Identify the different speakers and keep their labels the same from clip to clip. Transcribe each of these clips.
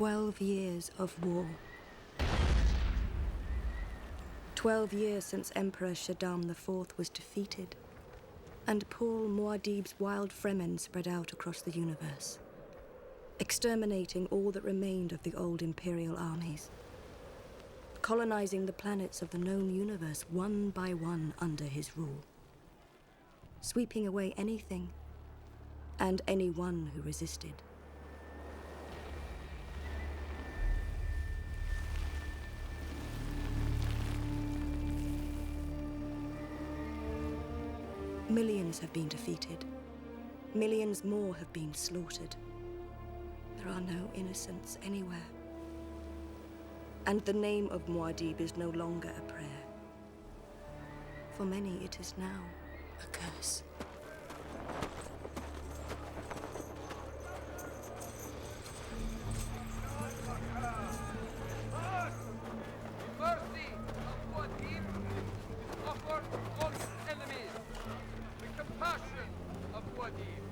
Speaker 1: 12 years of war. 12 years since Emperor Shaddam IV was defeated, and Paul Muad'Dib's wild Fremen spread out across the universe, exterminating all that remained of the old Imperial armies, colonizing the planets of the known universe one by one under his rule, sweeping away anything and anyone who resisted. Millions have been defeated. Millions more have been slaughtered. There are no innocents anywhere. And the name of Muad'Dib is no longer a prayer. For many, it is now a curse.
Speaker 2: Mercy of Muad'Dib is offered all his enemies. The compassion of Muad'Dib.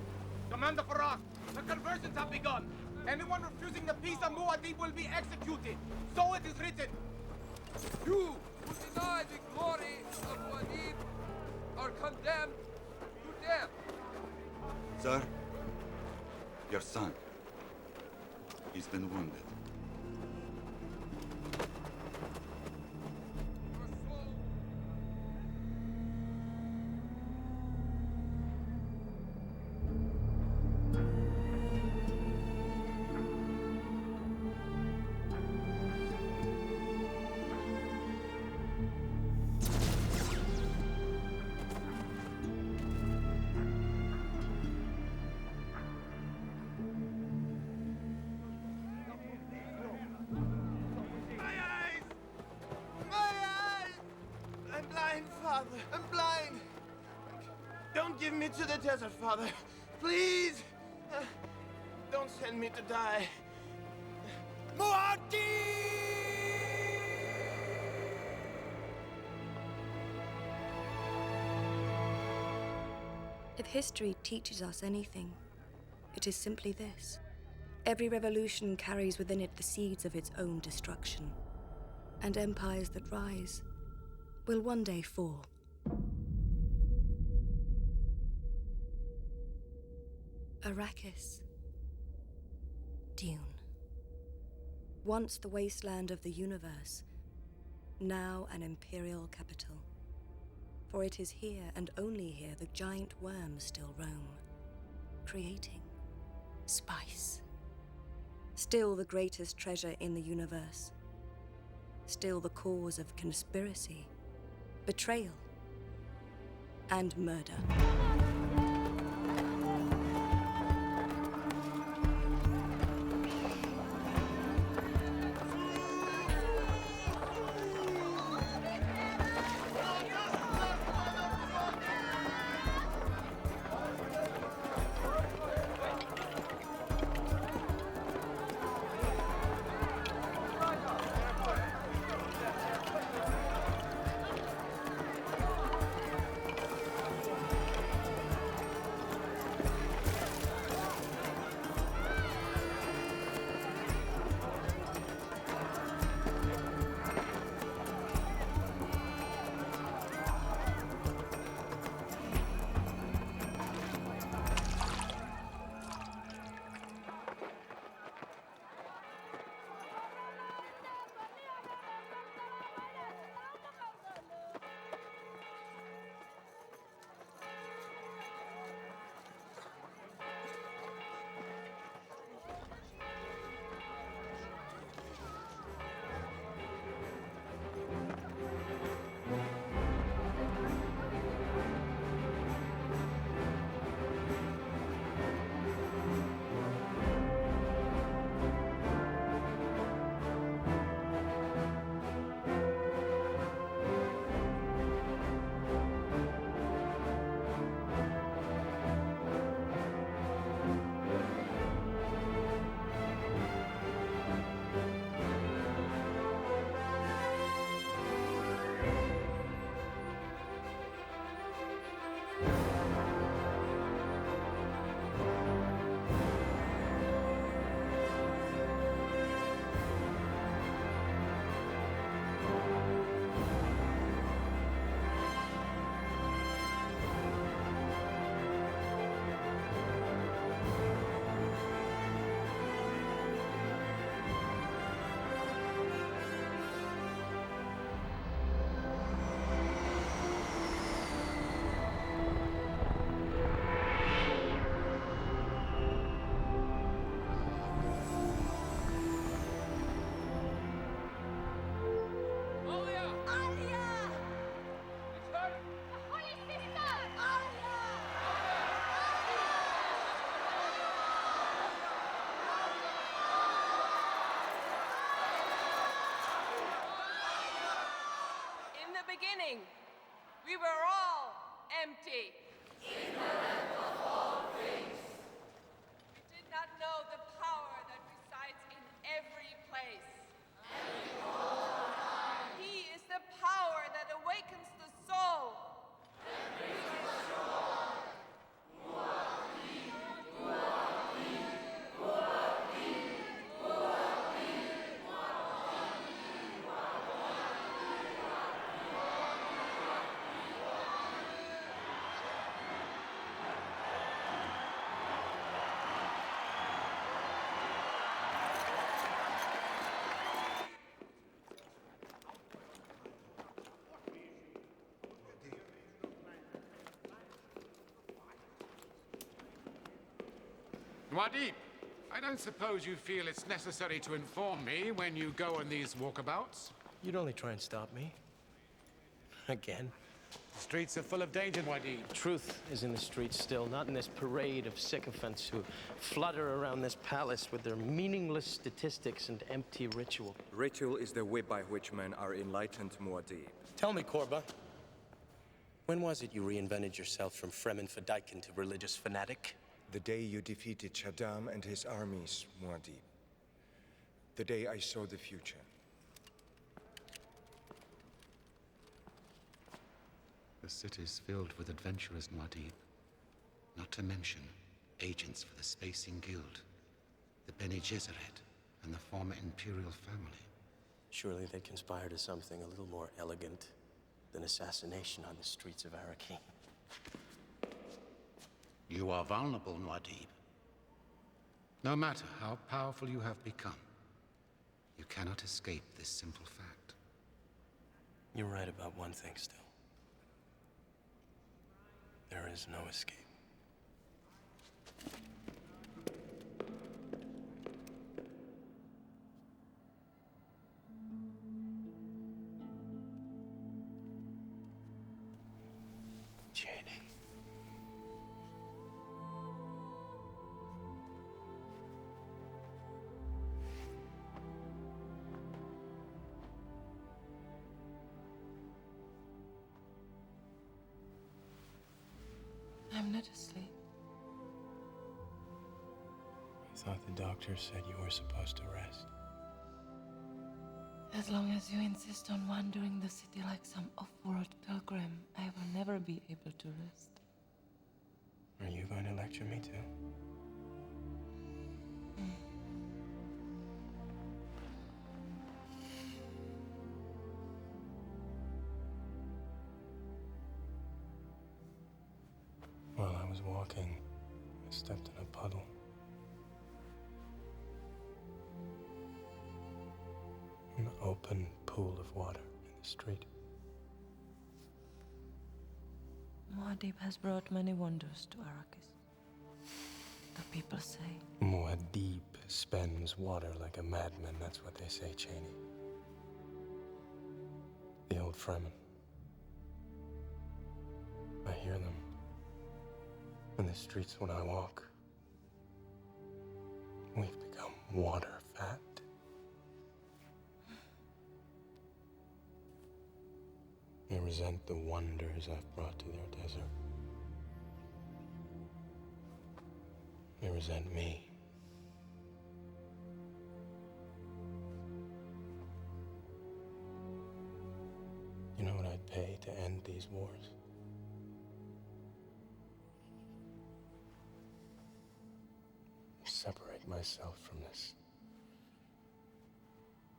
Speaker 3: Commander Farag, the conversions have begun. Anyone refusing the peace of Muad'Dib will be executed. So it is written.
Speaker 2: You who deny the glory of Muad'Dib are condemned to death.
Speaker 4: Sir, your son, he's been wounded.
Speaker 2: Your soul
Speaker 3: Father, I'm blind. Don't give me to the desert, Father. Please. Don't send me to die. Muad'Dib!
Speaker 1: If history teaches us anything, it is simply this. Every revolution carries within it the seeds of its own destruction, and empires that rise will one day fall. Arrakis. Dune. Once the wasteland of the universe, now an imperial capital. For it is here and only here the giant worms still roam, creating spice. Still the greatest treasure in the universe. Still the cause of conspiracy, betrayal, and murder.
Speaker 5: beginning, we were all empty. Ignorant of all things. We did not know the power that resides in every place. And all time. He is the power that awakens the soul. And brings us joy. Who are we? Who are we? Who are we? Who are we? Who are we? Who are we?
Speaker 6: Muad'Dib, I don't suppose you feel it's necessary to inform me when you go on these walkabouts?
Speaker 7: You'd only try and stop me. Again.
Speaker 6: The streets are full of danger, Muad'Dib.
Speaker 7: Truth is in the streets still, not in this parade of sycophants who flutter around this palace with their meaningless statistics and empty ritual.
Speaker 8: Ritual is the way by which men are enlightened, Muad'Dib.
Speaker 7: Tell me, Korba, when was it you reinvented yourself from Fremen Fedaykin to religious fanatic?
Speaker 8: The day you defeated Shaddam and his armies, Muad'Dib. The day I saw the future.
Speaker 4: The city's filled with adventurers, Muad'Dib. Not to mention agents for the Spacing Guild, the Bene Gesserit, and the former Imperial family.
Speaker 7: Surely they conspire to something a little more elegant than assassination on the streets of Arrakeen.
Speaker 4: You are vulnerable, Muad'Dib. No matter how powerful you have become, you cannot escape this simple fact.
Speaker 7: You're right about one thing still. There is no escape. Janie.
Speaker 9: I'm not asleep.
Speaker 7: I thought the doctor said you were supposed to rest.
Speaker 9: As long as you insist on wandering the city like some off-world pilgrim, I will never be able to rest.
Speaker 7: Are you going to lecture me too? While I was walking, I stepped in a puddle. An open pool of water in the street.
Speaker 9: Muad'Dib has brought many wonders to Arrakis. The people say.
Speaker 7: Muad'Dib spends water like a madman, that's what they say, Cheney. The old Fremen. I hear them in the streets when I walk. We've become water fat. They resent the wonders I've brought to their desert. They resent me. You know what I'd pay to end these wars? Separate myself from this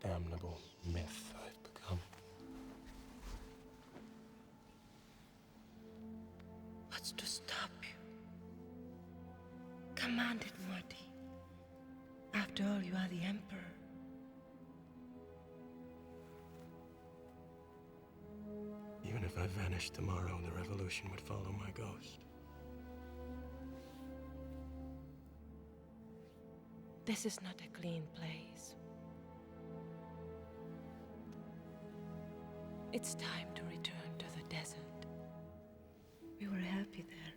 Speaker 7: damnable myth I've become.
Speaker 9: What's to stop you? Command it, Muad'Dib. After all, you are the Emperor.
Speaker 7: Even if I vanished tomorrow, the revolution would follow my ghost.
Speaker 9: This is not a clean place. It's time to return to the desert. We were happy there.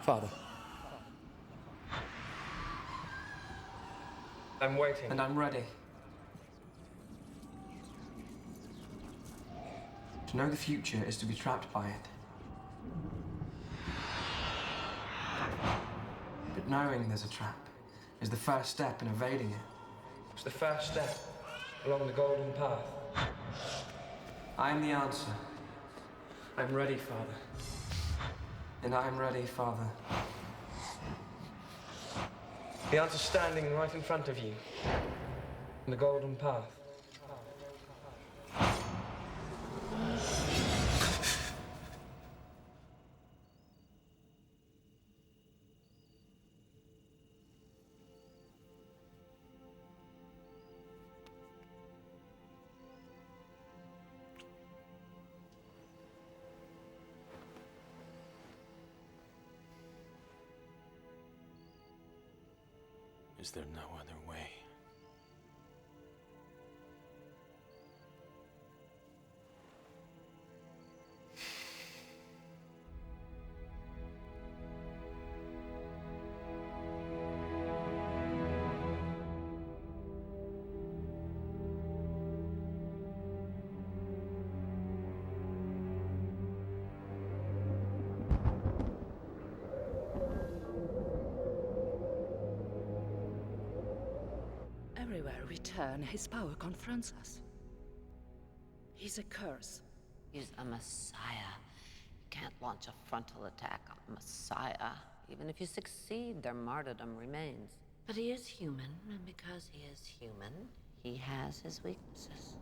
Speaker 10: Father.
Speaker 11: I'm waiting.
Speaker 10: And I'm ready. To know the future is to be trapped by it. But knowing there's a trap is the first step in evading it.
Speaker 11: It's the first step along the golden path.
Speaker 10: I am the answer. I'm ready, Father. And I am ready, Father.
Speaker 11: The answer's standing right in front of you. On the golden path.
Speaker 12: Is there no other way?
Speaker 13: Everywhere we turn, his power confronts us. He's a curse.
Speaker 14: He's a messiah. You can't launch a frontal attack on a messiah. Even if you succeed, their martyrdom remains. But he is human, and because he is human, he has his weaknesses.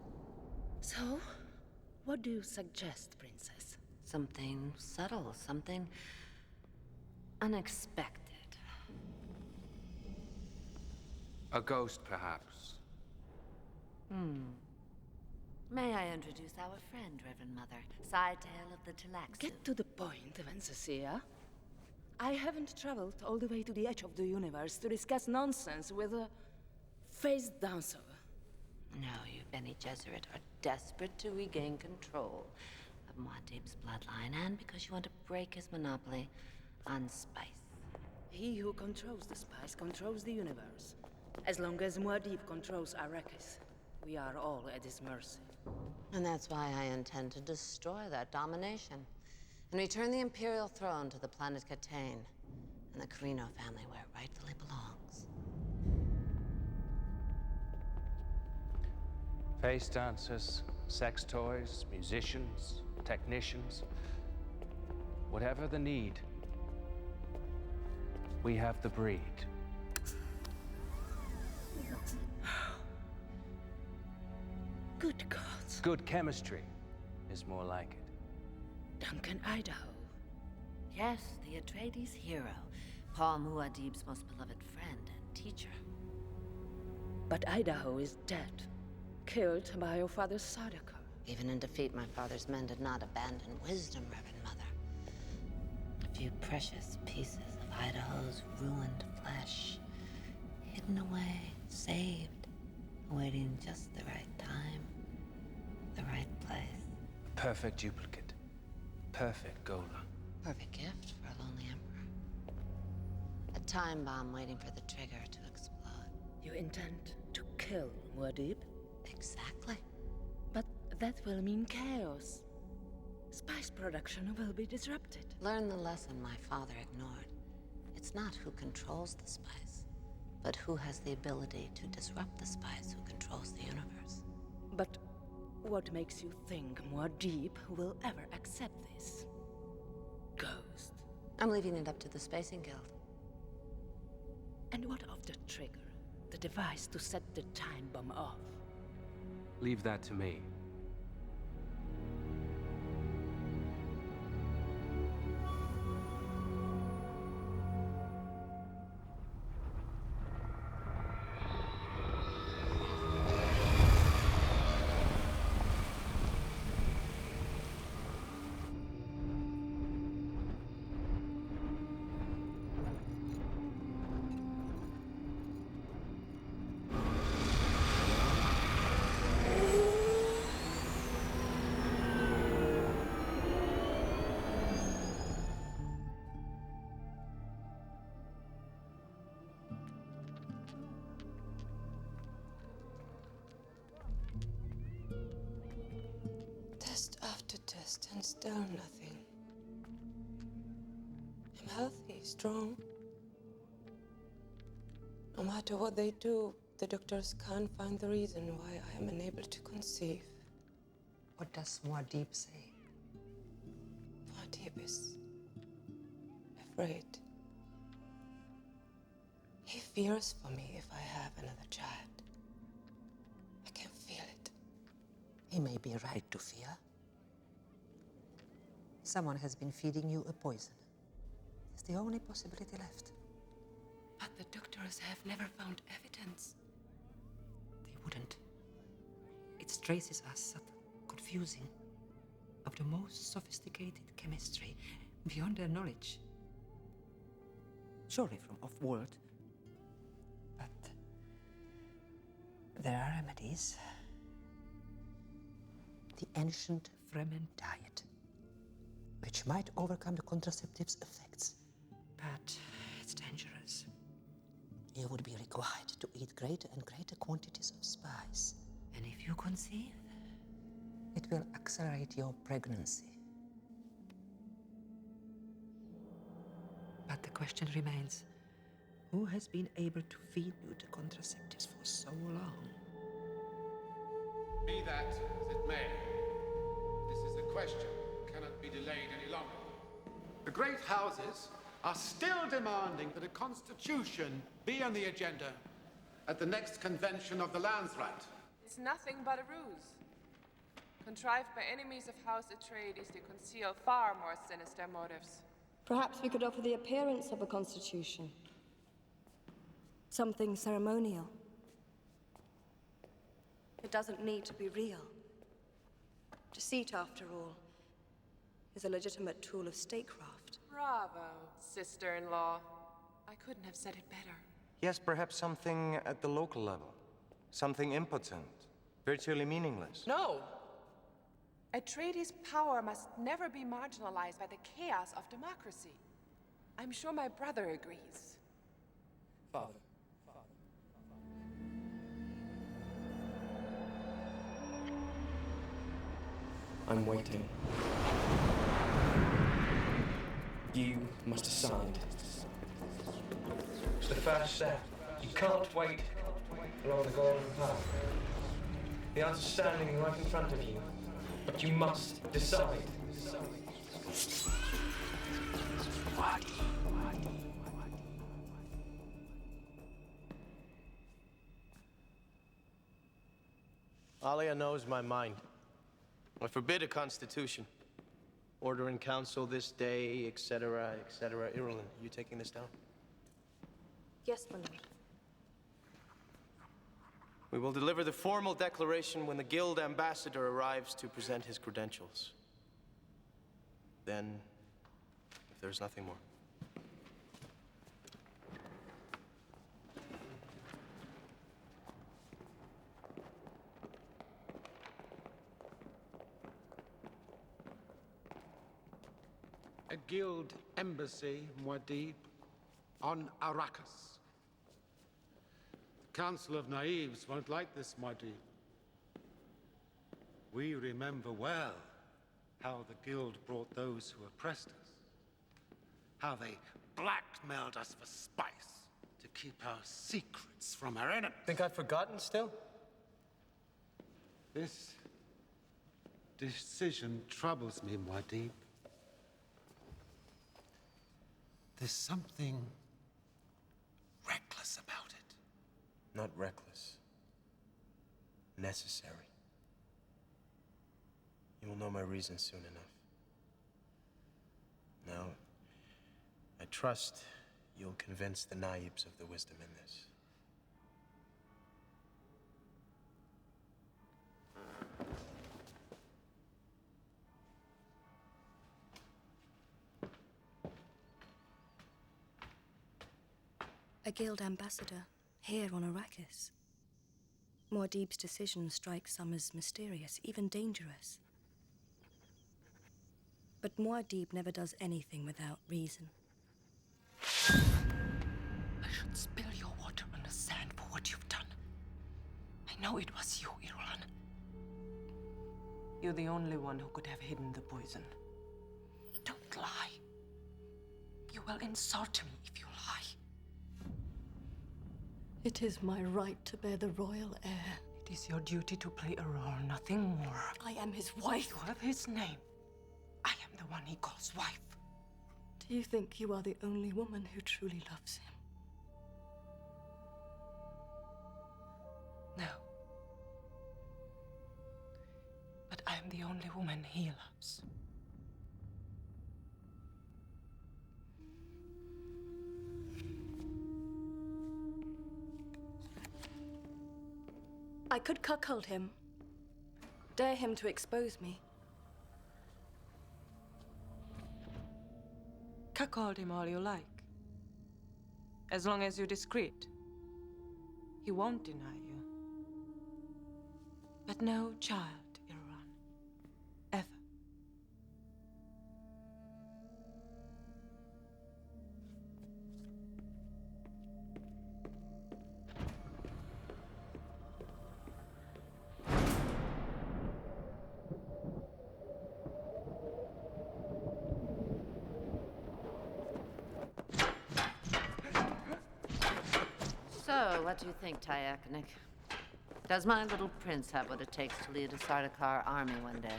Speaker 13: So, what do you suggest, Princess?
Speaker 14: Something subtle, something unexpected.
Speaker 2: A ghost, perhaps.
Speaker 14: May I introduce our friend, Reverend Mother, Sci-Tail of the Talaxu?
Speaker 13: Get to the point, Vencesia. I haven't traveled all the way to the edge of the universe to discuss nonsense with a face dancer.
Speaker 14: No, you Bene Gesserit are desperate to regain control of Muad'Dib's bloodline, and because you want to break his monopoly on spice.
Speaker 13: He who controls the spice controls the universe. As long as Muad'Dib controls Arrakis, we are all at his mercy.
Speaker 14: And that's why I intend to destroy that domination and return the Imperial throne to the planet Catane and the Carino family where it rightfully belongs.
Speaker 12: Face dancers, sex toys, musicians, technicians. Whatever the need, we have the breed.
Speaker 13: Good gods.
Speaker 12: Good chemistry is more like it.
Speaker 13: Duncan Idaho.
Speaker 14: Yes, the Atreides hero. Paul Muad'Dib's most beloved friend and teacher.
Speaker 13: But Idaho is dead. Killed by your father's Sardaukar.
Speaker 14: Even in defeat, my father's men did not abandon wisdom, Reverend Mother. A few precious pieces of Idaho's ruined flesh. Hidden away, saved, awaiting just the right time, the right place.
Speaker 12: Perfect duplicate. Perfect Gola.
Speaker 14: Perfect gift for a lonely emperor. A time bomb waiting for the trigger to explode.
Speaker 13: You intend to kill Muad'Dib?
Speaker 14: Exactly.
Speaker 13: But that will mean chaos. Spice production will be disrupted.
Speaker 14: Learn the lesson my father ignored. It's not who controls the spice, but who has the ability to disrupt the spice who controls the universe.
Speaker 13: But what makes you think Muad'Dib will ever accept this? Ghost.
Speaker 14: I'm leaving it up to the Spacing Guild.
Speaker 13: And what of the trigger? The device to set the time bomb off?
Speaker 12: Leave that to me.
Speaker 9: stand still, nothing. I'm healthy, strong. No matter what they do, the doctors can't find the reason why I am unable to conceive.
Speaker 15: What does Muad'Dib say?
Speaker 9: Muad'Dib is afraid. He fears for me if I have another child. I can feel it.
Speaker 15: He may be right to fear. Someone has been feeding you a poison. It's the only possibility left.
Speaker 9: But the doctors have never found evidence.
Speaker 15: They wouldn't. Its traces are subtle, confusing, of the most sophisticated chemistry, beyond their knowledge. Surely from off-world. But there are remedies. The ancient Fremen diet, which might overcome the contraceptive's effects. But it's dangerous. You would be required to eat greater and greater quantities of spice. And if you conceive, it will accelerate your pregnancy. But the question remains, who has been able to feed you the contraceptives for so long?
Speaker 6: Be that as it may, this is a question that cannot be delayed any longer. The great houses are still demanding that a constitution be on the agenda at the next convention of the Landsrat.
Speaker 5: It's nothing but a ruse, contrived by enemies of House Atreides to conceal far more sinister motives.
Speaker 1: Perhaps we could offer the appearance of a constitution. Something ceremonial. It doesn't need to be real. Deceit, after all, is a legitimate tool of statecraft.
Speaker 5: Bravo, sister-in-law. I couldn't have said it better.
Speaker 8: Yes, perhaps something at the local level. Something impotent, virtually meaningless.
Speaker 5: No! Atreides' power must never be marginalized by the chaos of democracy. I'm sure my brother agrees.
Speaker 10: Father. I'm waiting. You must decide. It's the first step. You can't wait along the golden path. The answer's standing right in front of you. But you must decide.
Speaker 7: Alia knows my mind. I forbid a constitution. Order in council this day, etc., etc. Irulan, you taking this down?
Speaker 1: Yes, my lord.
Speaker 7: We will deliver the formal declaration when the guild ambassador arrives to present his credentials. Then, if there's nothing more.
Speaker 6: A guild embassy, Muad'Dib, on Arrakis. The Council of Naives won't like this, Muad'Dib. We remember well how the guild brought those who oppressed us. How they blackmailed us for spice to keep our secrets from our enemies.
Speaker 7: Think I've forgotten still?
Speaker 4: This decision troubles me, Muad'Dib. There's something reckless about it.
Speaker 8: Not reckless. Necessary. You will know my reasons soon enough. Now, I trust you'll convince the Naibs of the wisdom in this.
Speaker 1: A guild ambassador here on Arrakis. Muad'Dib's decision strikes some as mysterious, even dangerous. But Muad'Dib never does anything without reason.
Speaker 15: I should spill your water on the sand for what you've done. I know it was you, Irulan.
Speaker 9: You're the only one who could have hidden the poison. Don't lie. You will insult me if you lie.
Speaker 1: It is my right to bear the royal heir.
Speaker 9: It is your duty to play a role, nothing more.
Speaker 1: I am his wife.
Speaker 9: You have his name. I am the one he calls wife.
Speaker 1: Do you think you are the only woman who truly loves him?
Speaker 9: No. But I am the only woman he loves.
Speaker 1: I could cuckold him. Dare him to expose me.
Speaker 9: Cuckold him all you like. As long as you're discreet. He won't deny you. But no child, Iran. Ever.
Speaker 14: So, what do you think, Tyaknik? Does my little prince have what it takes to lead a Sardaukar army one day?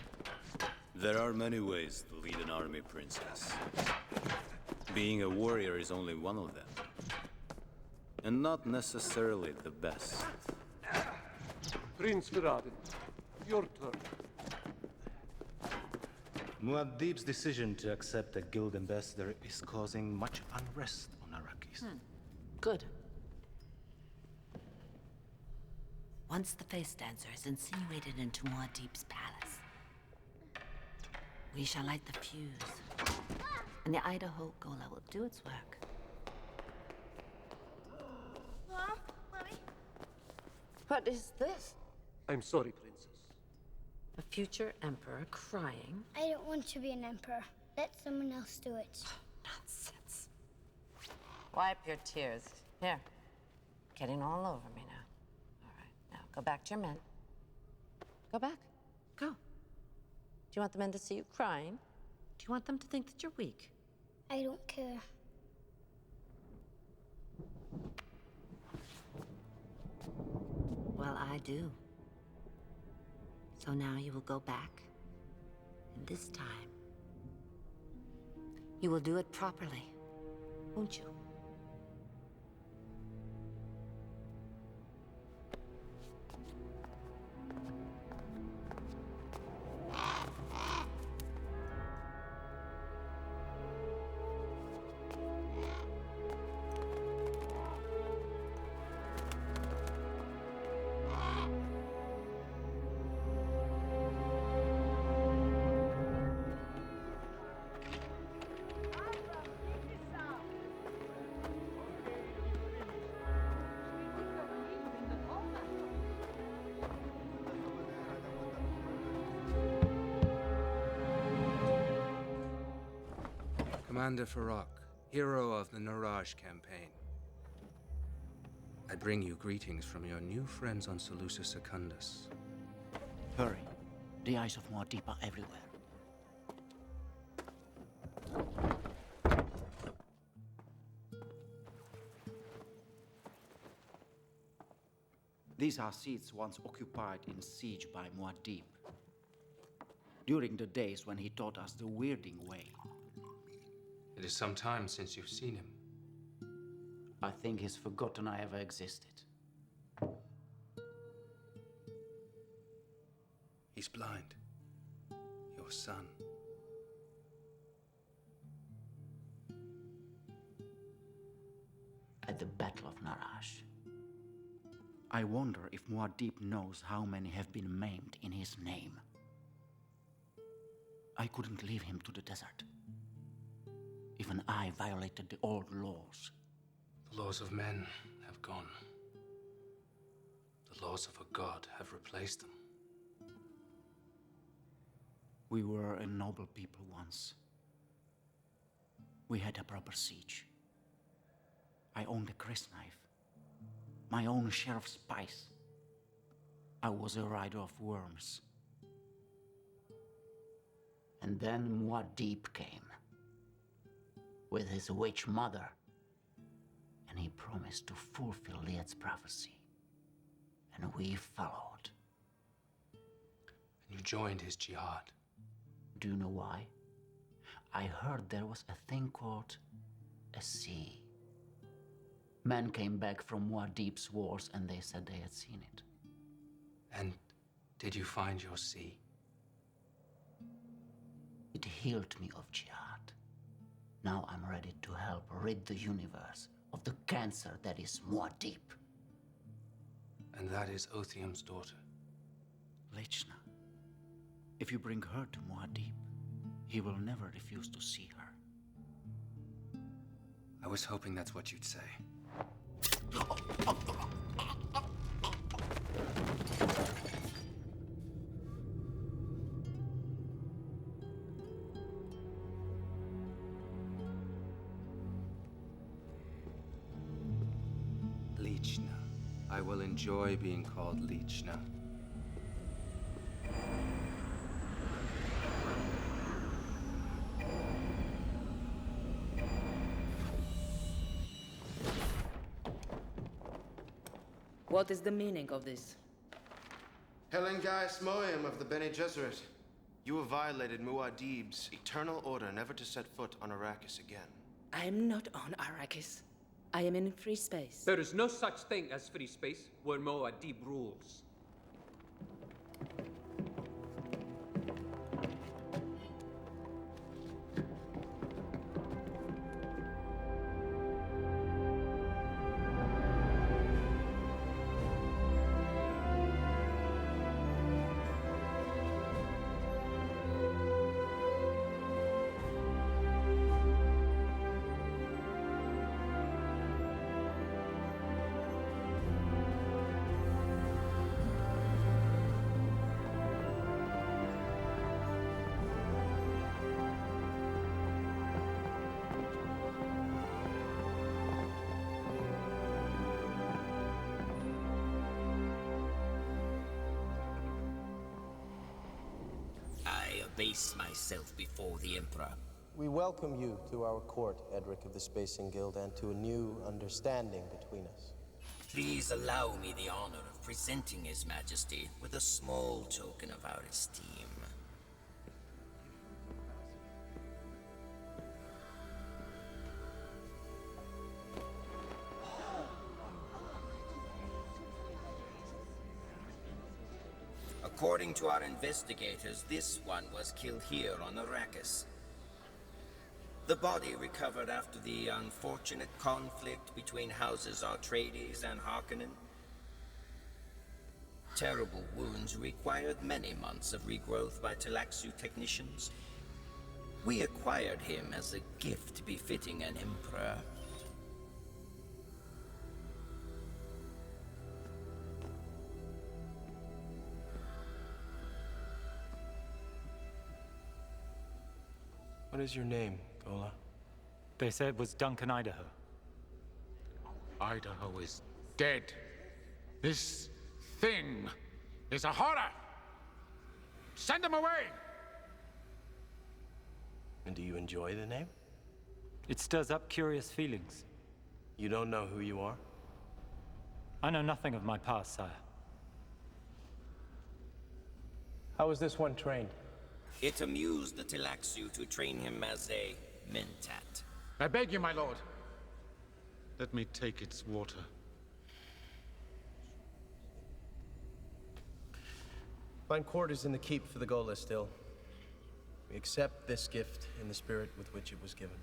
Speaker 16: There are many ways to lead an army, princess. Being a warrior is only one of them. And not necessarily the best.
Speaker 17: Prince Viraden, your turn.
Speaker 18: Muad'Dib's decision to accept a guild ambassador is causing much unrest on Arrakis.
Speaker 14: Good. Once the face dancer is insinuated into Muad'Dib's palace, we shall light the fuse, and the Idaho Gola will do its work.
Speaker 19: Mom? Mommy?
Speaker 14: What is this?
Speaker 17: I'm sorry, princess.
Speaker 14: A future emperor crying?
Speaker 19: I don't want to be an emperor. Let someone else do it.
Speaker 14: Nonsense. Wipe your tears. Here. Getting all over me now. Now, go back to your men. Go back. Go. Do you want the men to see you crying? Do you want them to think that you're weak?
Speaker 19: I don't care.
Speaker 14: Well, I do. So now you will go back. And this time, you will do it properly, won't you?
Speaker 8: Commander Farrak, hero of the Naraj campaign. I bring you greetings from your new friends on Seleucus Secundus.
Speaker 20: Hurry. The eyes of Muad'Dib are everywhere. These are seats once occupied in siege by Muad'Dib. During the days when he taught us the weirding way.
Speaker 4: It is some time since you've seen him.
Speaker 20: I think he's forgotten I ever existed.
Speaker 8: He's blind. Your son.
Speaker 20: At the Battle of Naraj. I wonder if Muad'Dib knows how many have been maimed in his name. I couldn't leave him to the desert. Even I violated the old laws.
Speaker 4: The laws of men have gone. The laws of a god have replaced them.
Speaker 20: We were a noble people once. We had a proper siege. I owned a crysknife. My own share of spice. I was a rider of worms. And then Muad'Dib came with his witch mother, and he promised to fulfill Liet's prophecy. And we followed.
Speaker 21: And you joined his jihad.
Speaker 20: Do you know why? I heard there was a thing called a sea. Men came back from Muad'Dib's wars and they said they had seen it.
Speaker 21: And did you find your sea?
Speaker 20: It healed me of jihad. Now I'm ready to help rid the universe of the cancer that is Muad'Dib.
Speaker 21: And that is Othium's daughter.
Speaker 20: Lichna. If you bring her to Muad'Dib, he will never refuse to see her.
Speaker 21: I was hoping that's what you'd say. Lichna. I will enjoy being called Lichna.
Speaker 13: What is the meaning of this?
Speaker 7: Helen Gaius Moium of the Bene Gesserit. You have violated Muad'Dib's eternal order never to set foot on Arrakis again.
Speaker 13: I am not on Arrakis. I am in free space.
Speaker 17: There is no such thing as free space where Muad'Dib rules.
Speaker 22: Base myself before the Emperor.
Speaker 7: We welcome you to our court, Edric of the Spacing Guild, and to a new understanding between us.
Speaker 22: Please allow me the honor of presenting His Majesty with a small token of our esteem. According to our investigators, this one was killed here on Arrakis. The body recovered after the unfortunate conflict between houses Atreides and Harkonnen. Terrible wounds required many months of regrowth by Tlaxu technicians. We acquired him as a gift befitting an emperor.
Speaker 7: What is your name, Gola?
Speaker 18: They said it was Duncan Idaho.
Speaker 6: Idaho is dead. This thing is a horror. Send him away!
Speaker 7: And do you enjoy the name?
Speaker 18: It stirs up curious feelings.
Speaker 7: You don't know who you are?
Speaker 18: I know nothing of my past, sire.
Speaker 7: How was this one trained?
Speaker 22: It amused the Tlaxu to train him as a mentat.
Speaker 6: I beg you, my lord. Let me take its water.
Speaker 7: Find quarters in the keep for the Gola still. We accept this gift in the spirit with which it was given.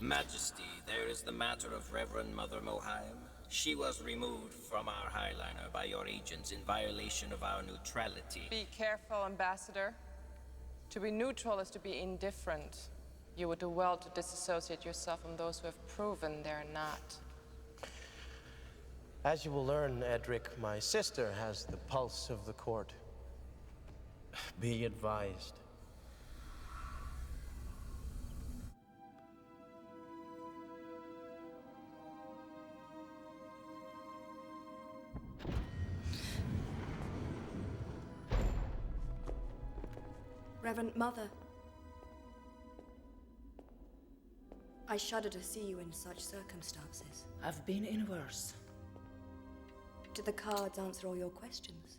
Speaker 22: Majesty, there is the matter of Reverend Mother Mohaim. She was removed from our Highliner by your agents in violation of our neutrality.
Speaker 5: Be careful, Ambassador. To be neutral is to be indifferent. You would do well to disassociate yourself from those who have proven they're not.
Speaker 7: As you will learn, Edric, my sister has the pulse of the court. Be advised.
Speaker 1: Reverend Mother, I shudder to see you in such circumstances.
Speaker 13: I've been in worse.
Speaker 1: Do the cards answer all your questions?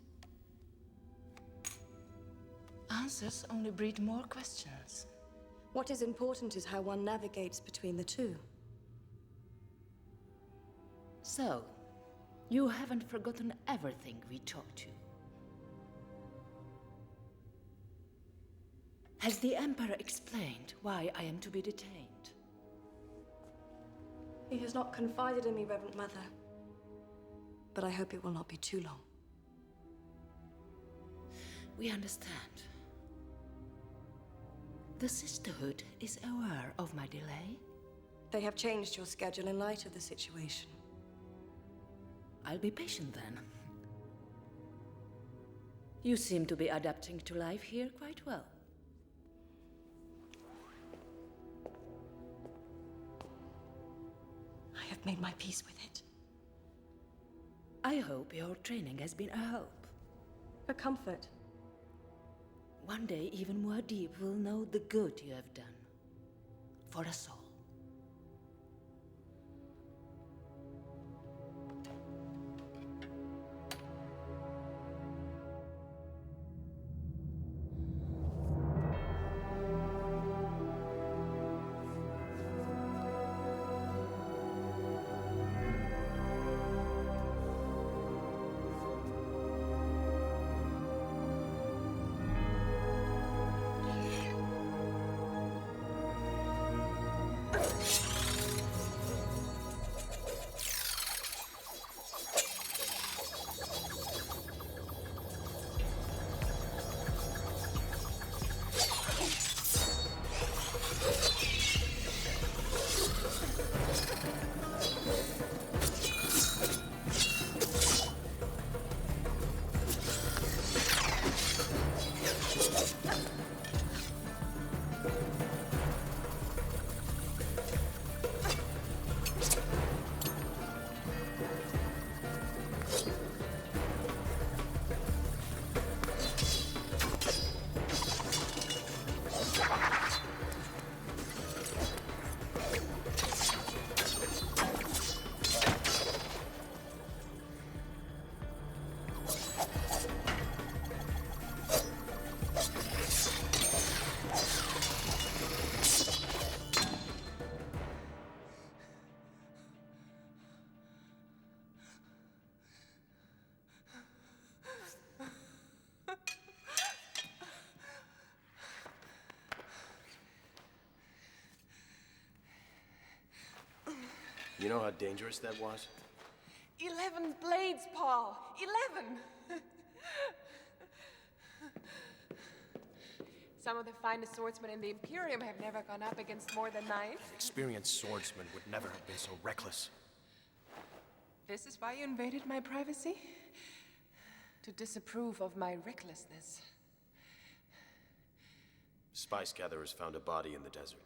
Speaker 13: Answers only breed more questions.
Speaker 1: What is important is how one navigates between the two.
Speaker 13: So, you haven't forgotten everything we taught you. Has the Emperor explained why I am to be detained?
Speaker 1: He has not confided in me, Reverend Mother. But I hope it will not be too long.
Speaker 13: We understand. The Sisterhood is aware of my delay.
Speaker 1: They have changed your schedule in light of the situation.
Speaker 13: I'll be patient then. You seem to be adapting to life here quite well.
Speaker 1: I have made my peace with it.
Speaker 13: I hope your training has been a help.
Speaker 1: A comfort.
Speaker 13: One day, even Muad'Dib will know the good you have done. For us all.
Speaker 7: You know how dangerous that was?
Speaker 5: 11 blades, Paul. 11! Some of the finest swordsmen in the Imperium have never gone up against more than 9.
Speaker 7: An experienced swordsman would never have been so reckless.
Speaker 5: This is why you invaded my privacy? To disapprove of my recklessness.
Speaker 7: Spice gatherers found a body in the desert.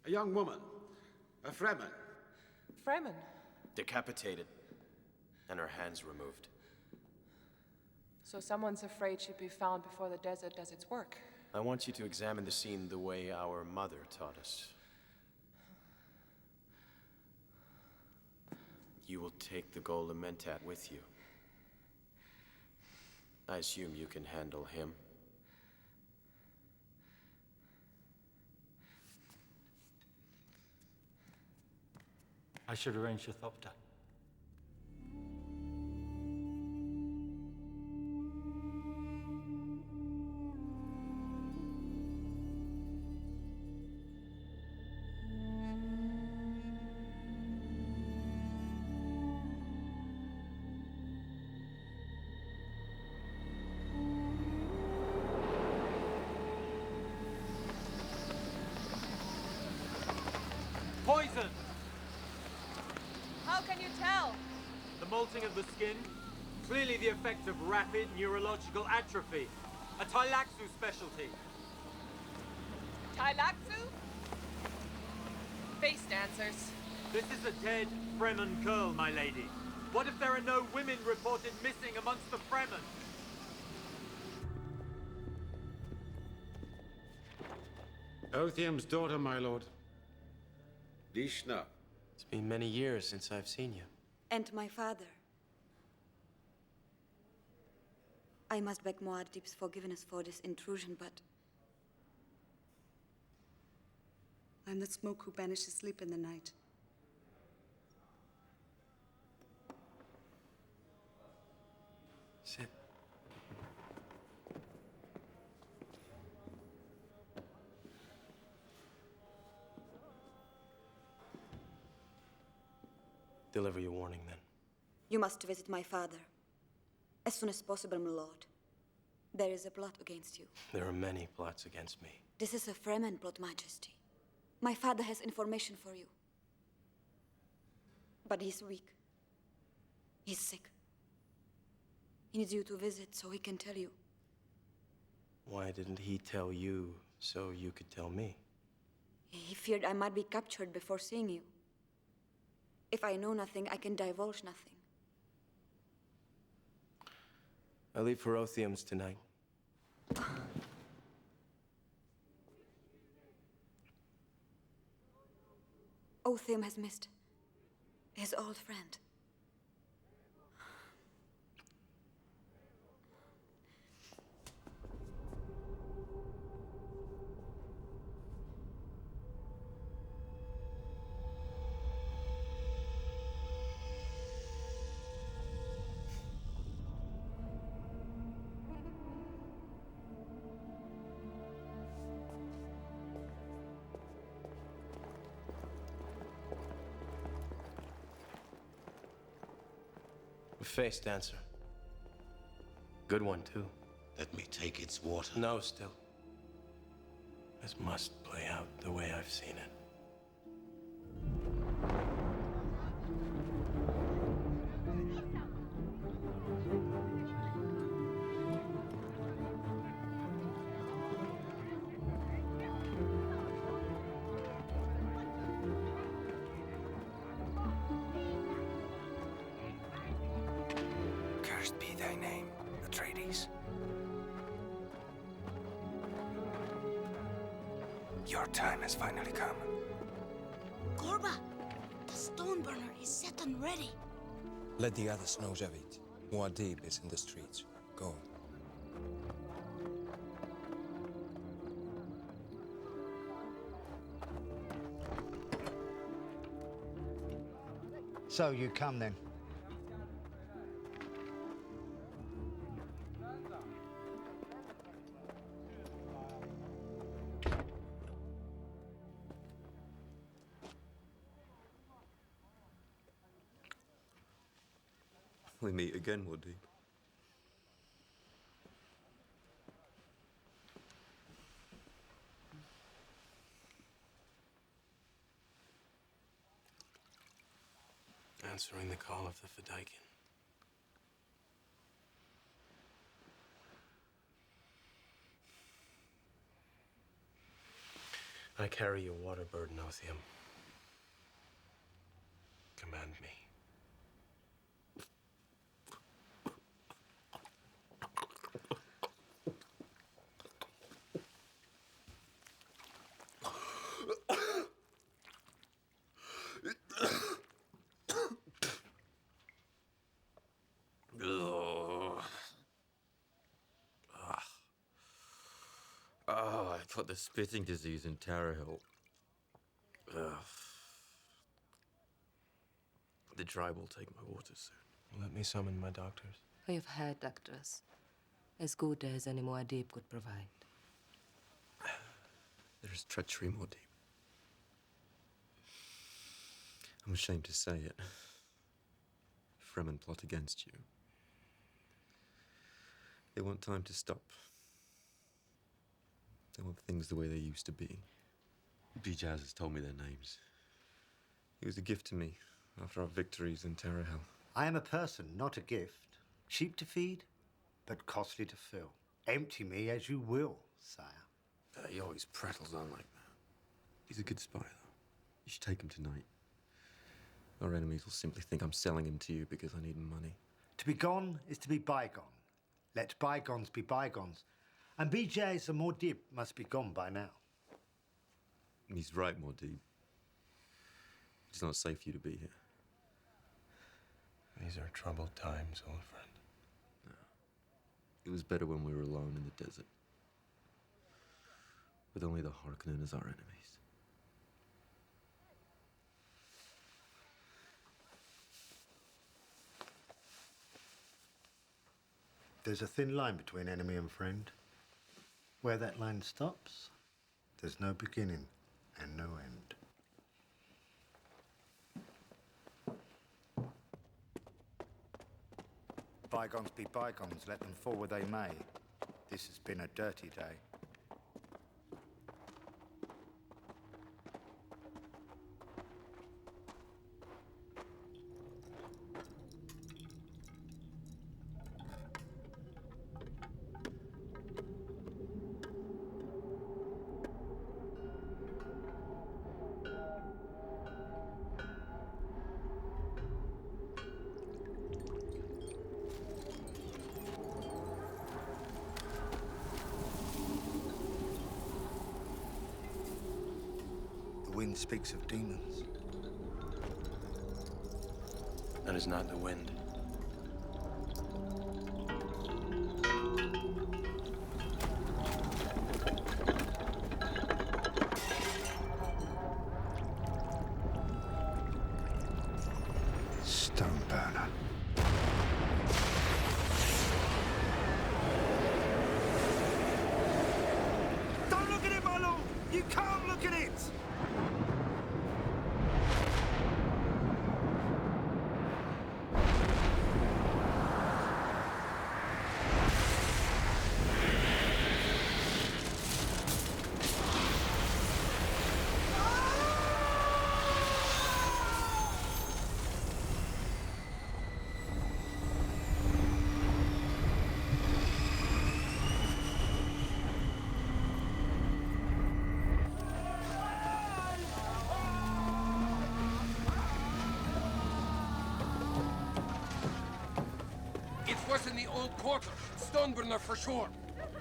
Speaker 6: A young woman. A Fremen.
Speaker 5: Fremen?
Speaker 7: Decapitated. And her hands removed.
Speaker 5: So someone's afraid she'd be found before the desert does its work.
Speaker 7: I want you to examine the scene the way our mother taught us. You will take the Golem Mentat with you. I assume you can handle him.
Speaker 18: I should arrange your Thopter.
Speaker 10: Poison!
Speaker 5: How can you tell?
Speaker 10: The molting of the skin, clearly the effect of rapid neurological atrophy. A Tailaxu specialty.
Speaker 5: Tailaxu? Face dancers.
Speaker 10: This is a dead Fremen girl, my lady. What if there are no women reported missing amongst the Fremen?
Speaker 6: Othium's daughter, my lord.
Speaker 21: Vishnu.
Speaker 7: It's been many years since I've seen you.
Speaker 3: And my father. I must beg Muad'Dib's forgiveness for this intrusion, but I'm the smoke who banishes sleep in the night.
Speaker 7: Sit. Deliver your warning, then.
Speaker 3: You must visit my father. As soon as possible, my lord. There is a plot against you.
Speaker 7: There are many plots against me.
Speaker 3: This is a Fremen plot, Majesty. My father has information for you. But he's weak. He's sick. He needs you to visit so he can tell you.
Speaker 7: Why didn't he tell you so you could tell me?
Speaker 3: He feared I might be captured before seeing you. If I know nothing, I can divulge nothing.
Speaker 7: I leave for Othium's tonight.
Speaker 3: Othium has missed his old friend.
Speaker 7: A face dancer. Good one, too.
Speaker 4: Let me take its water.
Speaker 7: No, still. This must play out the way I've seen it.
Speaker 8: Cursed be thy name, Atreides. Your time has finally come.
Speaker 19: Korba, the stone burner is set and ready.
Speaker 8: Let the others know of it. Muad'Dib is in the streets. Go.
Speaker 11: So you come then.
Speaker 21: We meet again, Muad'Dib.
Speaker 7: Answering the call of the Fedaykin. I carry your water burden, Othium. Command me.
Speaker 21: Oh, I got the spitting disease in Tower Hill. The tribe will take my water soon.
Speaker 7: Let me summon my doctors.
Speaker 9: We've had doctors. As good as any Muad'Dib could provide.
Speaker 21: There is treachery, Muad'Dib. I'm ashamed to say it. Fremen plot against you. They want time to stop. They want things the way they used to be. Bijaz has told me their names. He was a gift to me after our victories in Terahel.
Speaker 11: I am a person, not a gift. Cheap to feed, but costly to fill. Empty me as you will, sire.
Speaker 21: He always prattles on like that. He's a good spy, though. You should take him tonight. Our enemies will simply think I'm selling him to you because I need money.
Speaker 11: To be gone is to be bygone. Let bygones be bygones. And BJ's and Muad'Dib must be gone by now.
Speaker 21: He's right, Muad'Dib. It's not safe for you to be here.
Speaker 7: These are troubled times, old friend.
Speaker 21: It was better when we were alone in the desert. With only the Harkonnen as our enemies.
Speaker 11: There's a thin line between enemy and friend. Where that line stops, there's no beginning and no end. Bygones be bygones, let them fall where they may. This has been a dirty day. The wind speaks of demons.
Speaker 7: That is not the wind.
Speaker 11: Stone burner.
Speaker 2: Don't look at it, my lord! You can't look at it!
Speaker 12: It's worse in the old quarter. Stoneburner for sure.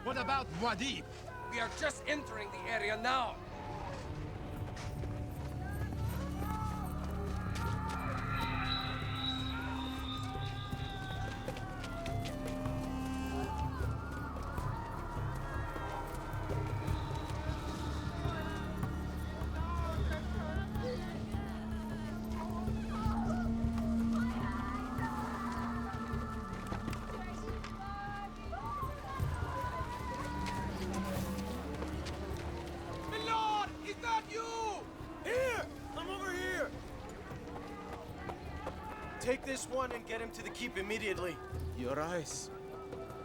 Speaker 6: What about Muad'Dib?
Speaker 12: We are just entering the area now. Milord, is that you?
Speaker 7: Here! I'm over here! Take this one and get him to the keep immediately.
Speaker 12: Your eyes.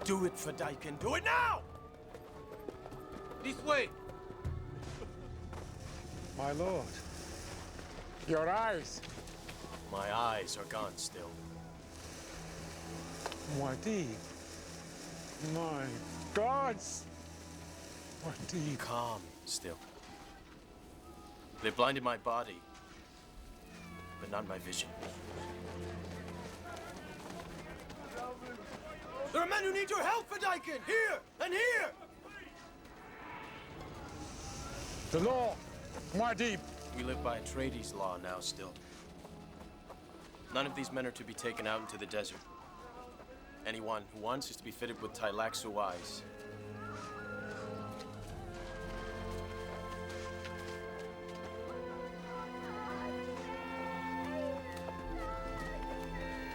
Speaker 7: Do it for Daikin. Do it now!
Speaker 12: This way.
Speaker 6: My lord. Your eyes.
Speaker 7: My eyes are gone still.
Speaker 6: Muad'Dib. My gods. Muad'Dib.
Speaker 7: Calm still. They blinded my body, but not my vision. There are men who need your help, Fedaykin! Here and here!
Speaker 6: The law. Muad'Dib.
Speaker 7: We live by Atreides law now still. None of these men are to be taken out into the desert. Anyone who wants is to be fitted with Tailaxu eyes.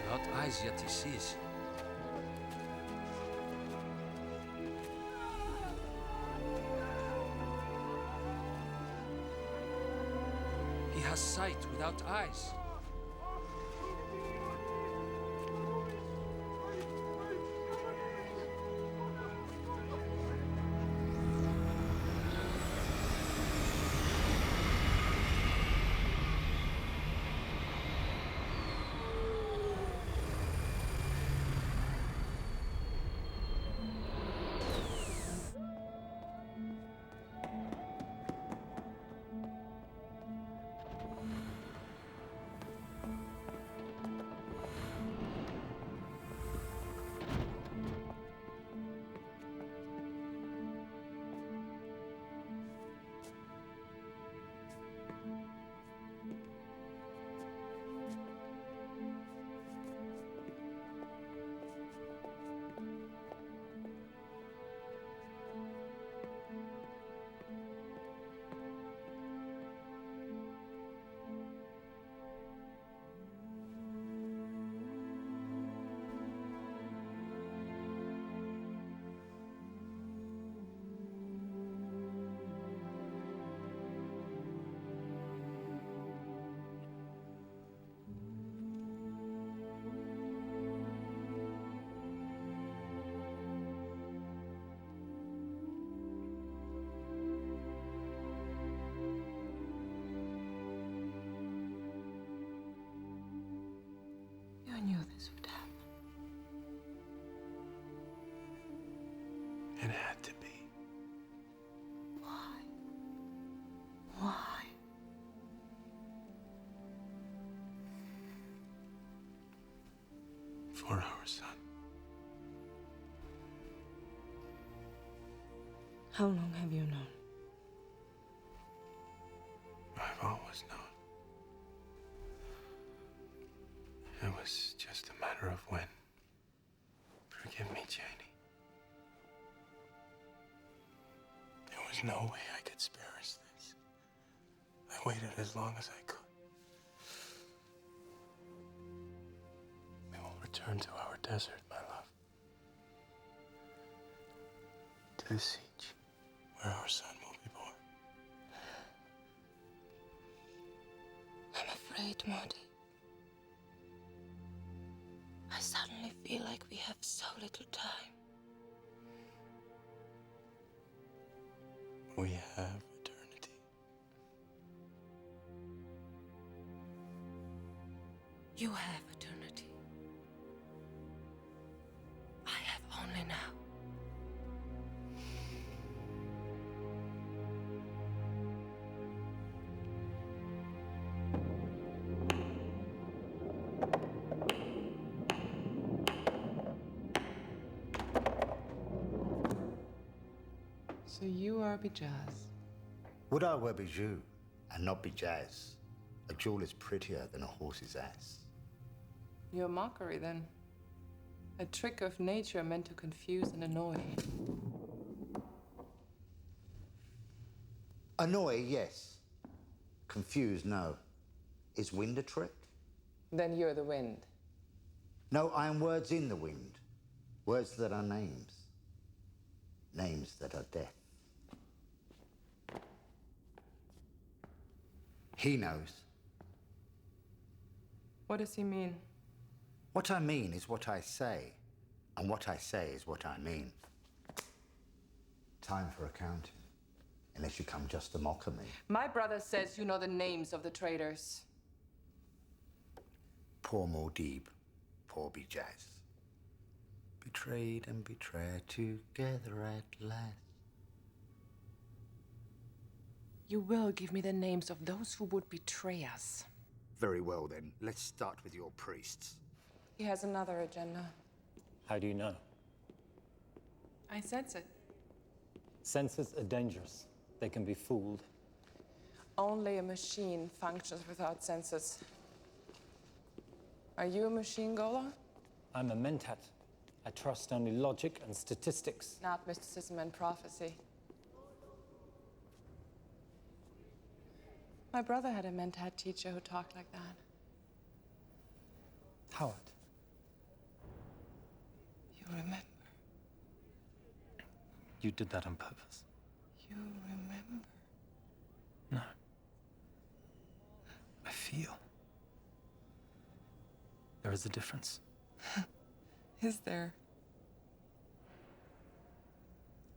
Speaker 12: Without eyes yet he sees. He has sight without eyes.
Speaker 9: knew this would happen.
Speaker 7: It had to be.
Speaker 9: Why? Why?
Speaker 7: For our son.
Speaker 9: How long have you known?
Speaker 7: I've always known. It was just a matter of when. Forgive me, Janie. There was no way I could spare us this. I waited as long as I could. We will return to our desert, my love. To the siege, where our son will be born.
Speaker 9: I'm afraid, Marty. I suddenly feel like we have so little time.
Speaker 7: We have eternity.
Speaker 9: You have eternity. I have only now.
Speaker 5: So you are Bijaz.
Speaker 11: Would I were bijou and not be jazz? A jewel is prettier than a horse's ass.
Speaker 5: You're a mockery, then. A trick of nature meant to confuse and annoy.
Speaker 11: Annoy, yes. Confuse, no. Is wind a trick?
Speaker 5: Then you're the wind.
Speaker 11: No, I am words in the wind. Words that are names. Names that are death. He knows.
Speaker 5: What does he mean?
Speaker 11: What I mean is what I say, and what I say is what I mean. Time for accounting, unless you come just to mock at me.
Speaker 5: My brother says you know the names of the traitors.
Speaker 11: Poor Muad'Dib, poor Bijaz. Betrayed and betrayed together at last.
Speaker 5: You will give me the names of those who would betray us.
Speaker 11: Very well then, let's start with your priests.
Speaker 5: He has another agenda.
Speaker 15: How do you know?
Speaker 5: I sense it.
Speaker 15: Senses are dangerous. They can be fooled.
Speaker 5: Only a machine functions without senses. Are you a machine, Gola?
Speaker 15: I'm a mentat. I trust only logic and statistics.
Speaker 5: Not mysticism and prophecy. My brother had a mentat teacher who talked like that.
Speaker 15: Howard.
Speaker 5: You remember?
Speaker 15: You did that on purpose.
Speaker 5: You remember?
Speaker 15: No. I feel. There is a difference.
Speaker 5: Is there?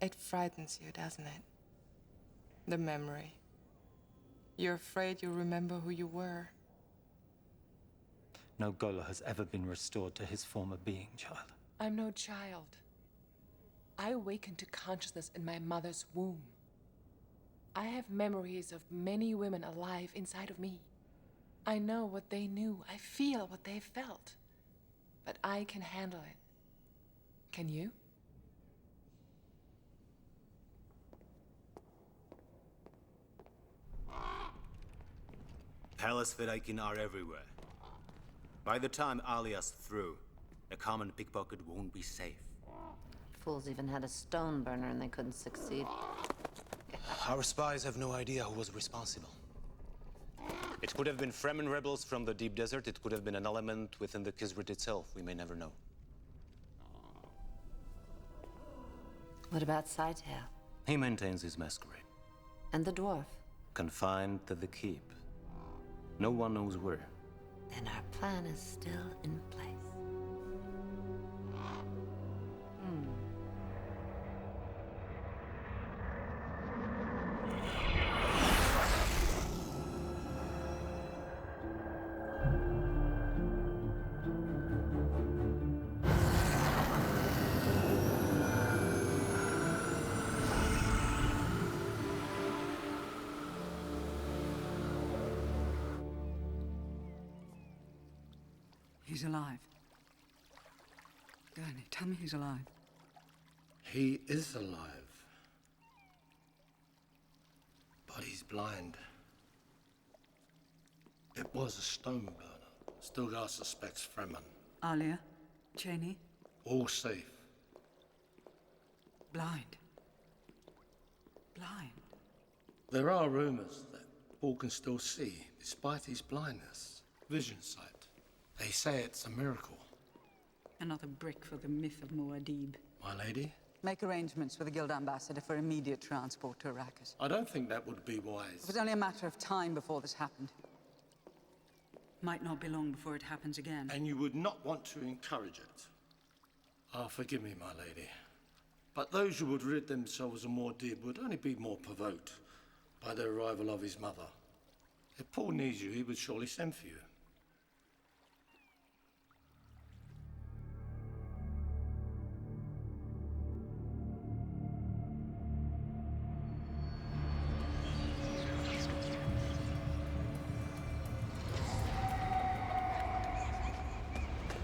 Speaker 5: It frightens you, doesn't it? The memory. You're afraid you'll remember who you were.
Speaker 15: No Gola has ever been restored to his former being, child.
Speaker 5: I'm no child. I awakened to consciousness in my mother's womb. I have memories of many women alive inside of me. I know what they knew. I feel what they felt. But I can handle it. Can you?
Speaker 16: Palace Verakin are everywhere. By the time Alia's through, a common pickpocket won't be safe.
Speaker 14: Fools even had a stone burner and they couldn't succeed.
Speaker 21: Our spies have no idea who was responsible. It could have been Fremen rebels from the deep desert. It could have been an element within the Kisrit itself. We may never know.
Speaker 14: What about Scytale?
Speaker 21: He maintains his masquerade.
Speaker 14: And the dwarf?
Speaker 21: Confined to the keep. No one knows where.
Speaker 14: Then our plan is still in place.
Speaker 17: He's alive. Gurney, tell me he's alive.
Speaker 20: He is alive. But he's blind. It was a stone burner. Stilgar suspects Fremen.
Speaker 17: Alia? Cheney?
Speaker 20: All safe.
Speaker 17: Blind. Blind.
Speaker 20: There are rumors that Paul can still see, despite his blindness. Vision sight. They say it's a miracle.
Speaker 17: Another brick for the myth of Muad'Dib.
Speaker 20: My lady?
Speaker 17: Make arrangements with the Guild ambassador for immediate transport to Arrakis.
Speaker 20: I don't think that would be wise.
Speaker 17: It was only a matter of time before this happened. Might not be long before it happens again.
Speaker 20: And you would not want to encourage it. Ah, forgive me, my lady. But those who would rid themselves of Muad'Dib would only be more provoked by the arrival of his mother. If Paul needs you, he would surely send for you.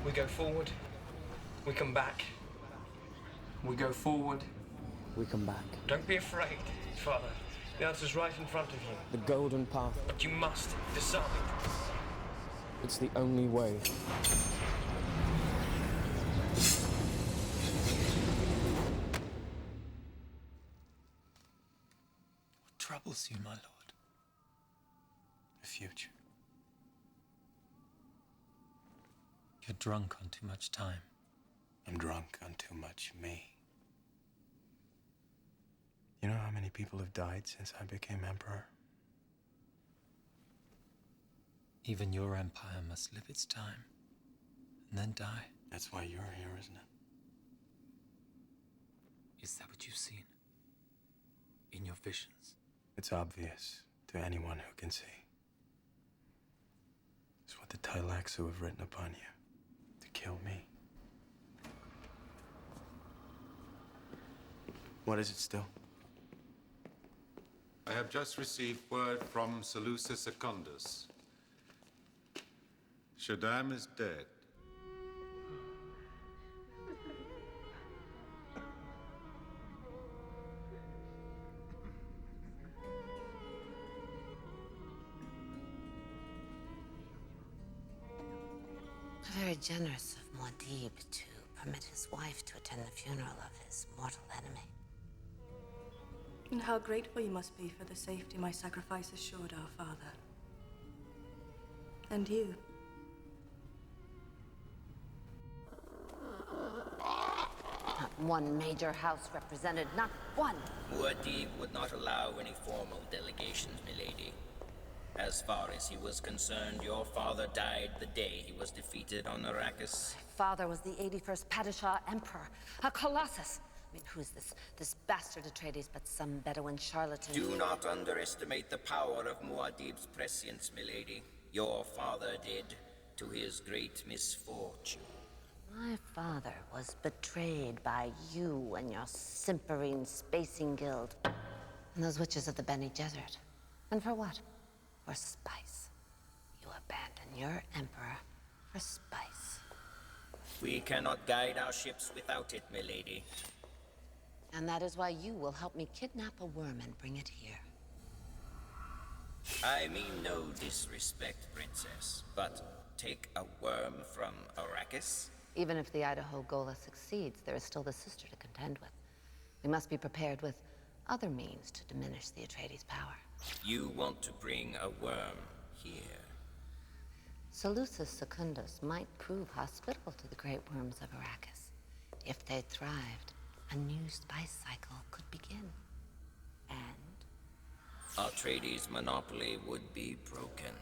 Speaker 10: We go forward, we come back. We go forward,
Speaker 23: we come back.
Speaker 10: Don't be afraid, Father. The answer's right in front of you.
Speaker 23: The golden path.
Speaker 10: But you must decide.
Speaker 23: It's the only way.
Speaker 24: What troubles you, my lord? The future. You're drunk on too much time.
Speaker 8: I'm drunk on too much me. You know how many people have died since I became emperor?
Speaker 24: Even your empire must live its time, and then die.
Speaker 8: That's why you're here, isn't it?
Speaker 24: Is that what you've seen? In your visions?
Speaker 8: It's obvious to anyone who can see. It's what the Tailaxu have written upon you. To kill me. What is it still?
Speaker 4: I have just received word from Seleucus Secundus. Shaddam is dead.
Speaker 14: Very generous of Muad'Dib to permit his wife to attend the funeral of his mortal enemy.
Speaker 1: And how grateful you must be for the safety my sacrifice assured our father. And you.
Speaker 14: Not one major house represented, not one.
Speaker 22: Muad'Dib would not allow any formal delegations, milady. As far as he was concerned, your father died the day he was defeated on Arrakis.
Speaker 14: My father was the 81st Padishah Emperor, a colossus. I mean, who's this bastard Atreides but some Bedouin charlatan?
Speaker 22: Do not underestimate the power of Muad'Dib's prescience, milady. Your father did, to his great misfortune.
Speaker 14: My father was betrayed by you and your simpering spacing guild. And those witches of the Bene Gesserit. And for what? For spice. You abandon your emperor for spice.
Speaker 22: We cannot guide our ships without it, milady.
Speaker 14: And that is why you will help me kidnap a worm and bring it here.
Speaker 22: I mean no disrespect, princess, but take a worm from Arrakis?
Speaker 14: Even if the Idaho Gola succeeds, there is still the sister to contend with. We must be prepared with other means to diminish the Atreides' power.
Speaker 22: You want to bring a worm here?
Speaker 14: Seleucus Secundus might prove hospitable to the great worms of Arrakis. If they thrived, a new spice cycle could begin. And
Speaker 22: Atreides' monopoly would be broken.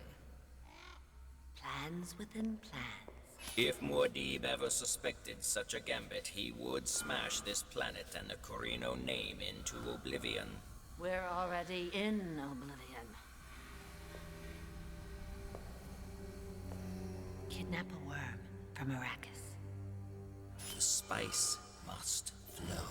Speaker 14: plans within plans.
Speaker 22: If Muad'Dib ever suspected such a gambit, he would smash this planet and the Corino name into oblivion.
Speaker 14: We're already in oblivion. Kidnap a worm from Arrakis.
Speaker 22: The spice must flow.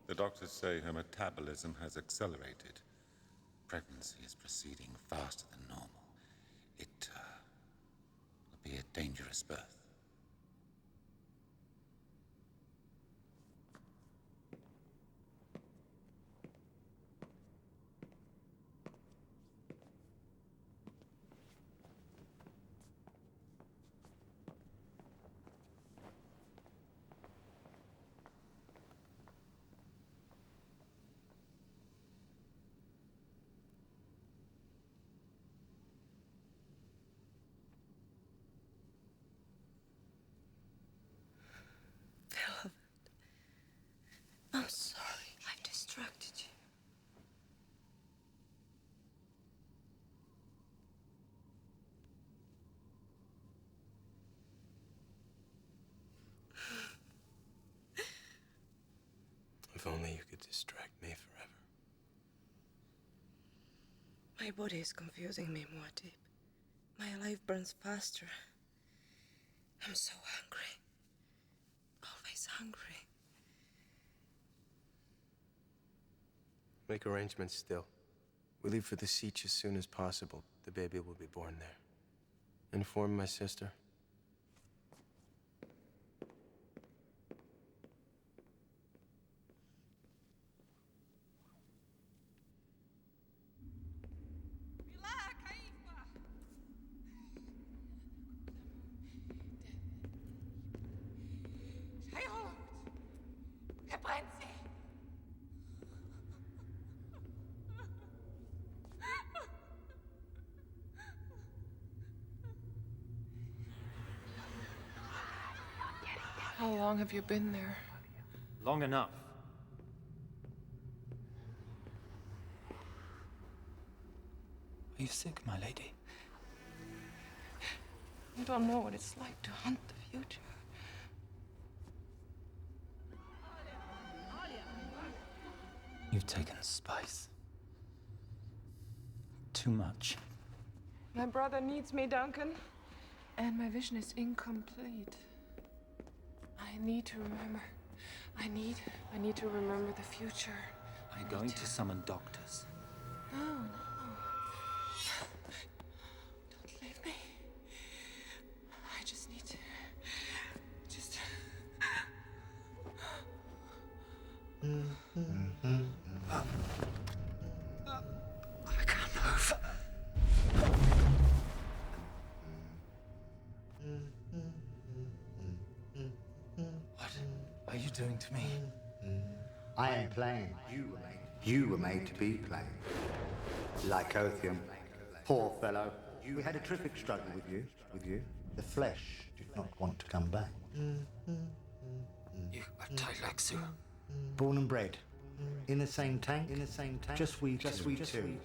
Speaker 4: The doctors say her metabolism has accelerated. Pregnancy is proceeding faster than normal. It will be a dangerous birth.
Speaker 1: Beloved, I'm sorry I've distracted you.
Speaker 7: If only you could distract me forever.
Speaker 9: My body is confusing me, Muad'Dib. My life burns faster. I'm so hungry. Always hungry.
Speaker 7: Make arrangements still. We leave for the Siege as soon as possible. The baby will be born there. Inform my sister.
Speaker 9: How long have you been there?
Speaker 15: Long enough. Are you sick, my lady?
Speaker 9: You don't know what it's like to hunt the future.
Speaker 15: You've taken spice. Too much.
Speaker 9: My brother needs me, Duncan. And my vision is incomplete. I need to remember. I need to remember the future.
Speaker 15: I'm going to summon doctors.
Speaker 9: No. Don't leave me. I just need to... I can't move.
Speaker 15: What are you doing to me?
Speaker 11: I am playing. You were made to be playing. Like Otheum. Poor fellow. We had a terrific struggle with you. The flesh did not want to come back.
Speaker 15: You are Tylexu.
Speaker 11: Born and bred. In the same tank. Just we two. In the same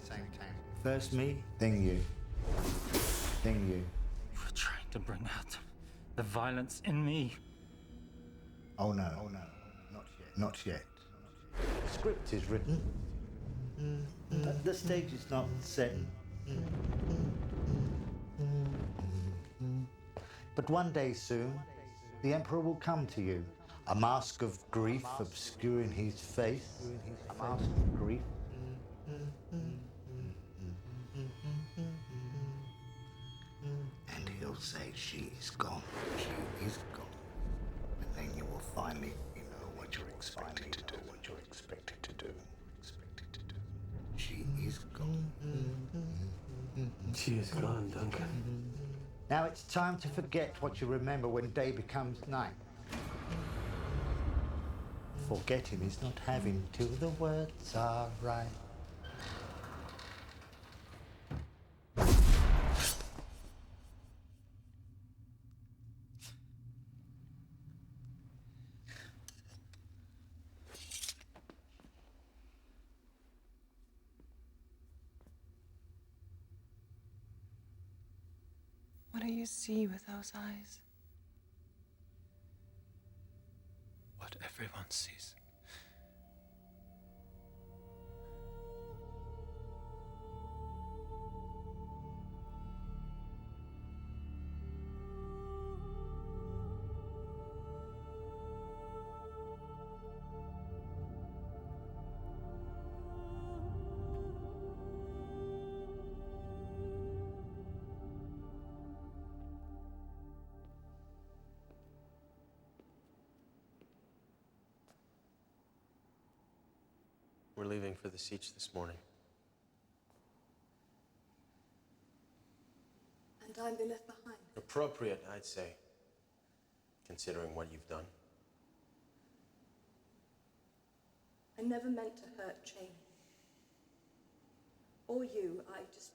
Speaker 11: tank. First me, then you. Then you.
Speaker 15: You were trying to bring out the violence in me.
Speaker 11: Oh no. Not yet. The script is written. But the stage is not set. But one day soon, the Emperor will come to you. A mask of grief obscuring his face. A mask of grief. And he'll say, she is gone. She is gone. And then you will finally know what you're expected to do. She is gone.
Speaker 7: She is gone, Duncan.
Speaker 11: Now it's time to forget what you remember when day becomes night. Forgetting is not having till the words are right.
Speaker 9: What do you see with those eyes?
Speaker 15: What everyone sees.
Speaker 7: We're leaving for the siege this morning.
Speaker 1: And I'm be left behind.
Speaker 7: Appropriate, I'd say, considering what you've done.
Speaker 1: I never meant to hurt Cheney. Or you, I just...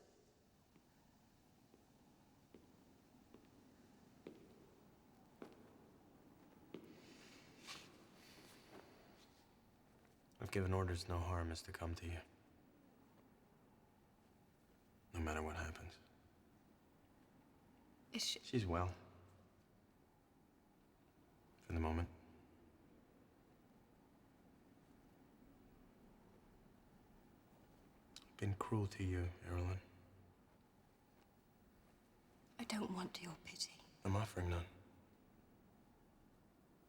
Speaker 7: I've given orders no harm is to come to you. No matter what happens.
Speaker 1: Is she...
Speaker 7: She's well. For the moment. I've been cruel to you, Erilyn.
Speaker 1: I don't want your pity.
Speaker 7: I'm offering none.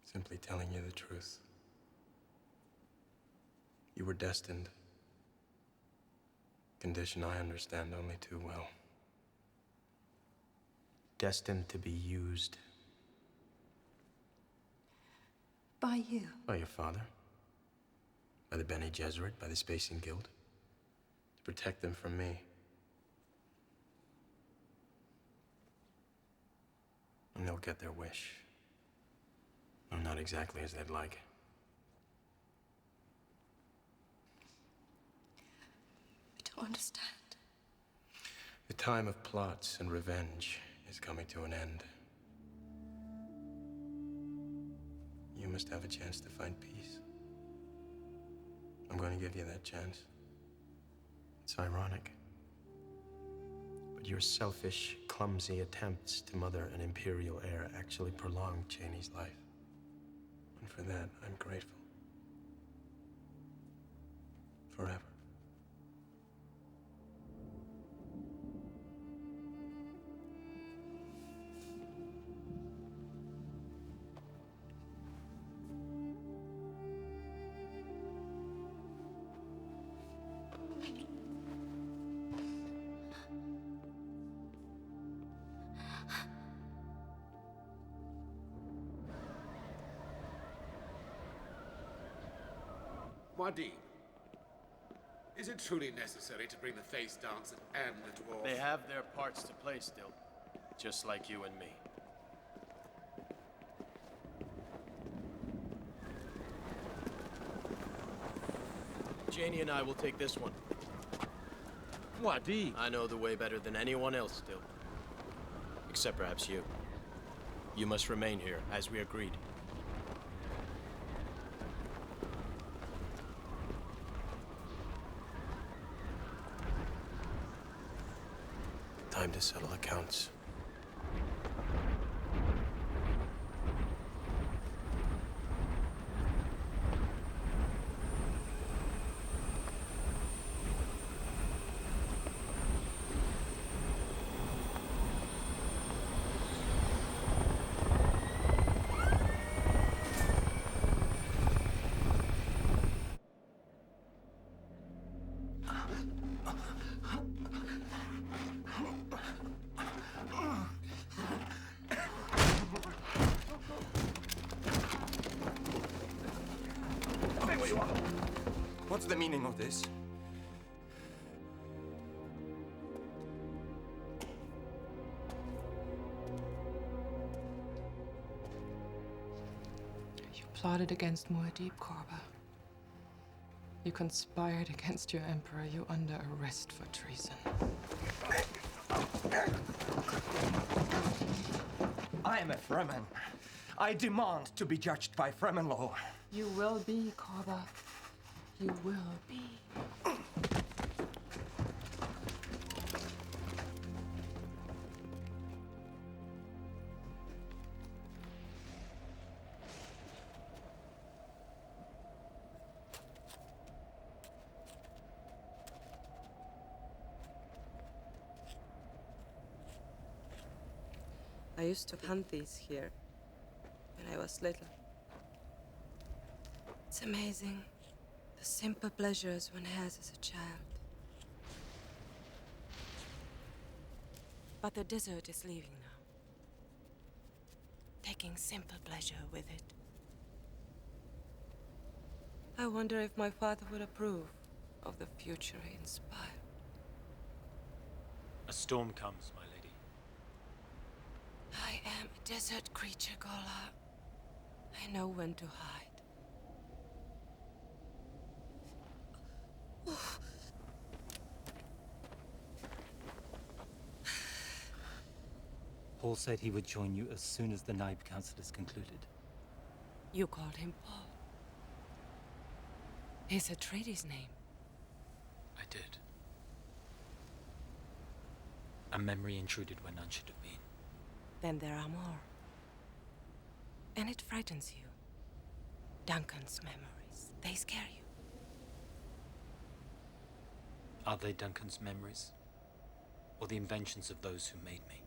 Speaker 7: Simply telling you the truth. You were destined. Condition I understand only too well. Destined to be used.
Speaker 1: By you?
Speaker 7: By your father. By the Bene Gesserit, by the Spacing Guild. To protect them from me. And they'll get their wish. Though not exactly as they'd like.
Speaker 1: I don't understand.
Speaker 7: The time of plots and revenge is coming to an end. You must have a chance to find peace. I'm going to give you that chance. It's ironic. But your selfish, clumsy attempts to mother an imperial heir actually prolonged Cheney's life. And for that, I'm grateful. Forever.
Speaker 6: Muad'Dib, is it truly necessary to bring the face dancer and the dwarf?
Speaker 7: They have their parts to play still. Just like you and me. Janie and I will take this one.
Speaker 6: Muad'Dib?
Speaker 7: I know the way better than anyone else still. Except perhaps you. You must remain here, as we agreed. Time to settle accounts.
Speaker 8: What's the meaning of this?
Speaker 9: You plotted against Muad'Dib, Korba. You conspired against your emperor. You're under arrest for treason.
Speaker 3: I am a Fremen. I demand to be judged by Fremen law.
Speaker 9: You will be, Korba. You will be.
Speaker 5: I used to hunt these here when I was little. It's amazing, the simple pleasures one has as a child. But the desert is leaving now, taking simple pleasure with it. I wonder if my father would approve. of the future he inspired.
Speaker 24: A storm comes, my lady.
Speaker 5: I am a desert creature, Gola. I know when to hide.
Speaker 24: Paul said he would join you as soon as the Naib Council is concluded.
Speaker 5: You called him Paul. Is Atreides' name?
Speaker 24: I did. A memory intruded where none should have been.
Speaker 5: Then there are more. And it frightens you. Duncan's memories, they scare you.
Speaker 24: Are they Duncan's memories? Or the inventions of those who made me?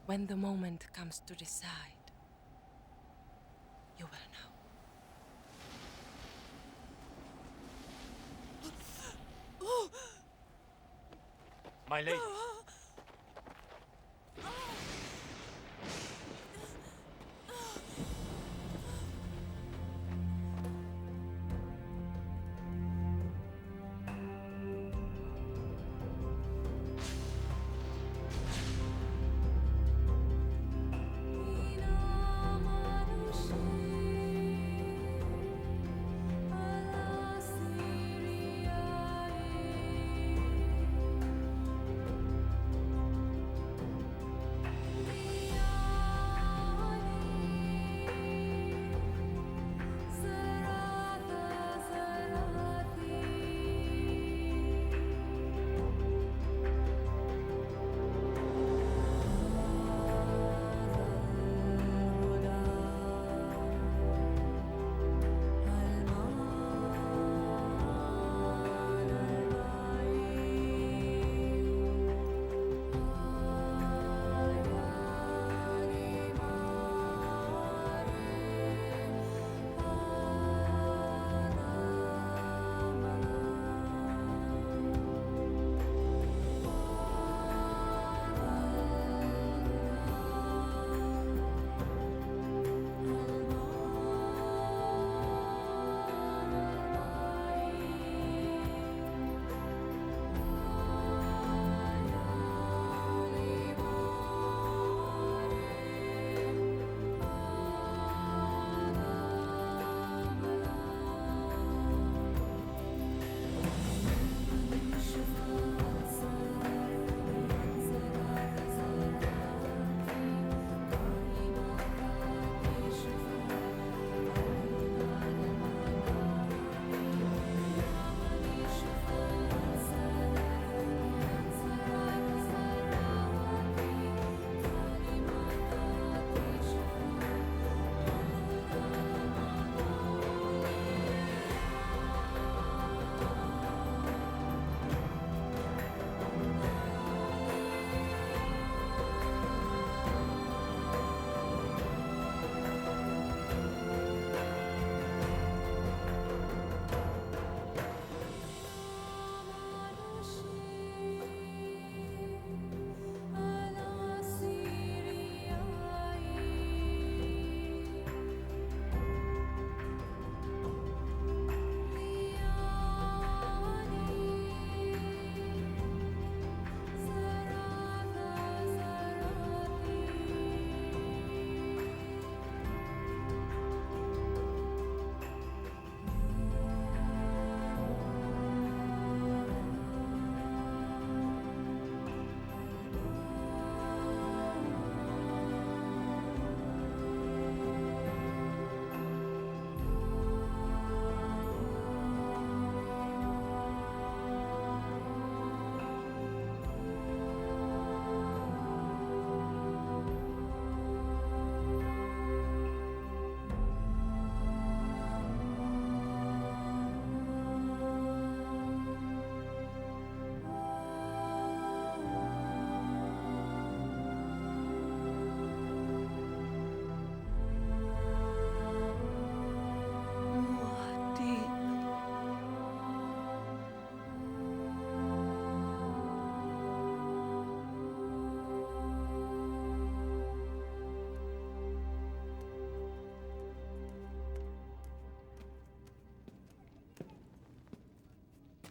Speaker 5: When the moment comes to decide, you will know.
Speaker 24: My lady!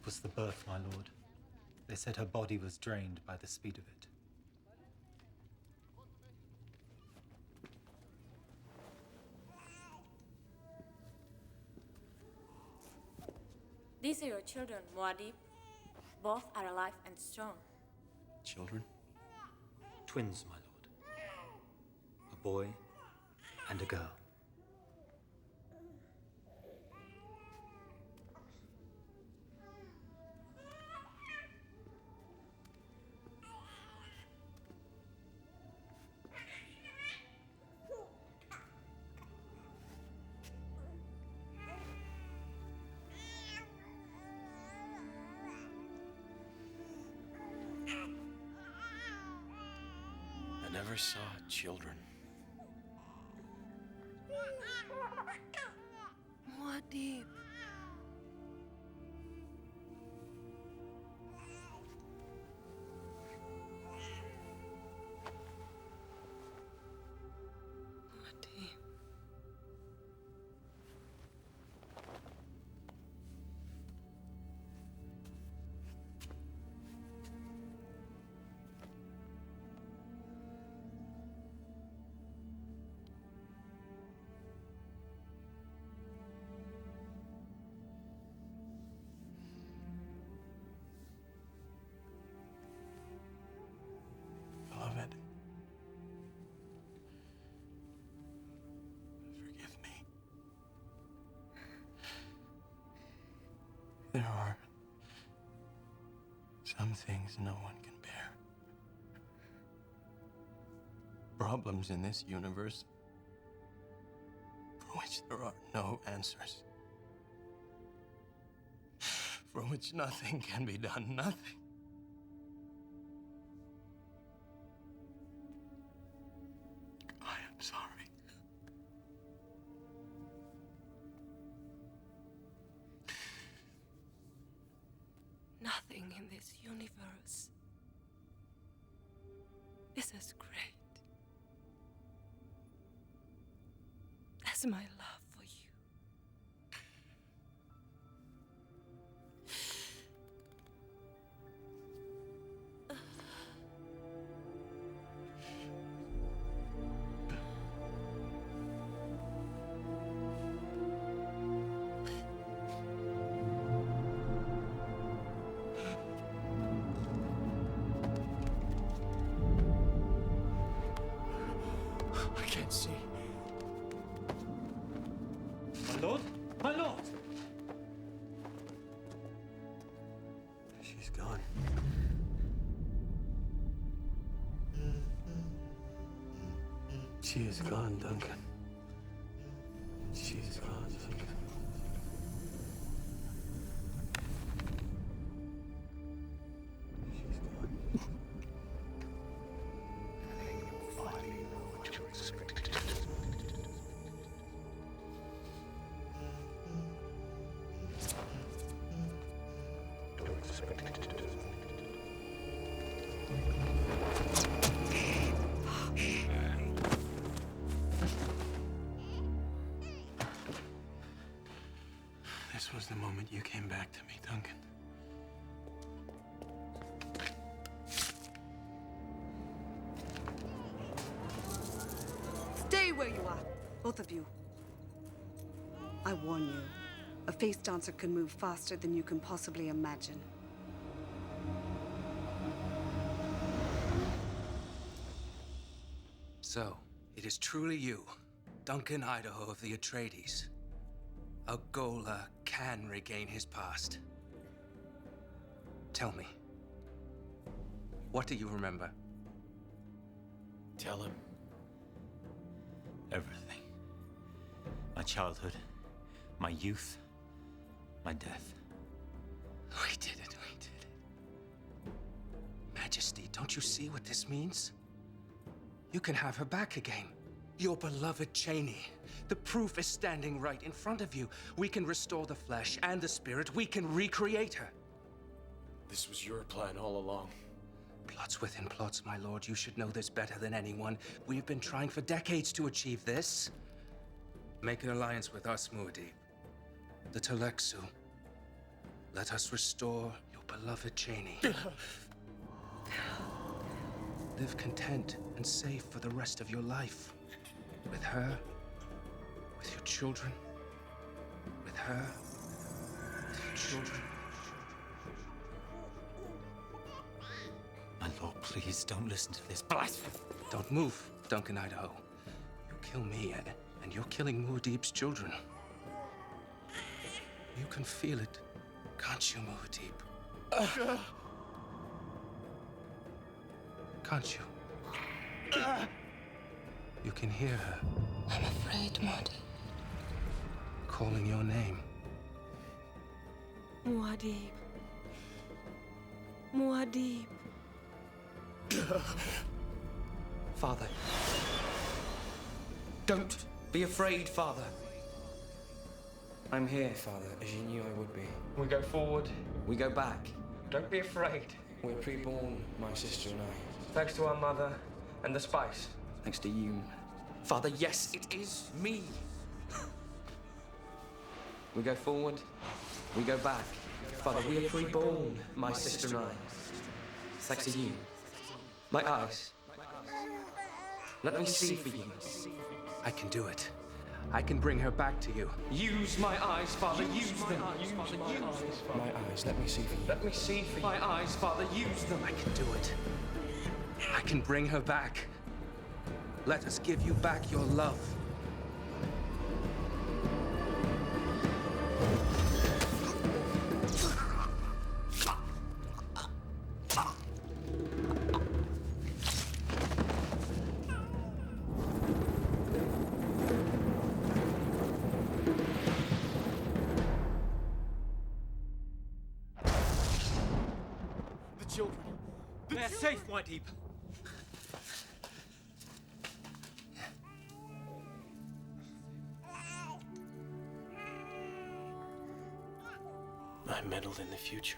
Speaker 24: was the birth, my lord. They said her body was drained by the speed of it.
Speaker 2: These are your children, Muad'Dib. Both are alive and strong.
Speaker 21: Children?
Speaker 24: Twins, my lord. A boy and a girl.
Speaker 7: I never saw children.
Speaker 9: Muad'Dib.
Speaker 7: Beloved, forgive me. There are some things no one can bear. Problems in this universe for which there are no answers. For which nothing can be done, nothing. I am sorry.
Speaker 9: Nothing in this universe is as great as my love for you.
Speaker 7: I can't see.
Speaker 24: My lord? My lord!
Speaker 7: She's gone. She is gone, Duncan. She is gone, Duncan. This was the moment you came back to me, Duncan.
Speaker 13: Stay where you are, both of you. I warn you, a face dancer can move faster than you can possibly imagine.
Speaker 18: So, it is truly you, Duncan Idaho of the Atreides. A Gola can regain his past. Tell me, what do you remember?
Speaker 24: Tell him. Everything. My childhood, my youth, my death.
Speaker 18: We did it, we did it. Majesty, don't you see what this means? You can have her back again. Your beloved Cheney. The proof is standing right in front of you. We can restore the flesh and the spirit. We can recreate her.
Speaker 7: This was your plan all along.
Speaker 18: Plots within plots, my lord. You should know this better than anyone. We've been trying for decades to achieve this. Make an alliance with us, Muad'Dib. The Telexu. Let us restore your beloved Cheney. Live content and safe for the rest of your life. With her, with your children, with her, with your children.
Speaker 24: My lord, please don't listen to this blasphemy.
Speaker 18: Don't move, Duncan, Idaho. You kill me, and you're killing Muad'Dib's children. You can feel it, can't you, Muad'Dib? Can't you? You can hear her.
Speaker 14: I'm afraid, Muad'Dib.
Speaker 18: Calling your name.
Speaker 1: Muad'Dib. Muad'Dib.
Speaker 18: Father. Don't be afraid, Father.
Speaker 23: I'm here, Father, as you knew I would be. We go forward, we go back. Don't be afraid. We're pre-born, my sister and I. Thanks to our mother and the spice. Thanks to you.
Speaker 18: Father, yes, it is me.
Speaker 23: We go forward, we go back. Father, we are pre-born, my sister and I. Thanks to you. My eyes. Let me see for you.
Speaker 18: I can do it. I can bring her back to you.
Speaker 23: Use my eyes, Father, use them. My eyes, let me see for you. Let me see for you. My eyes, Father, use them.
Speaker 18: I can do it. I can bring her back. Let us give you back your love.
Speaker 24: They're safe, Muad'Dib.
Speaker 12: I meddled in the future.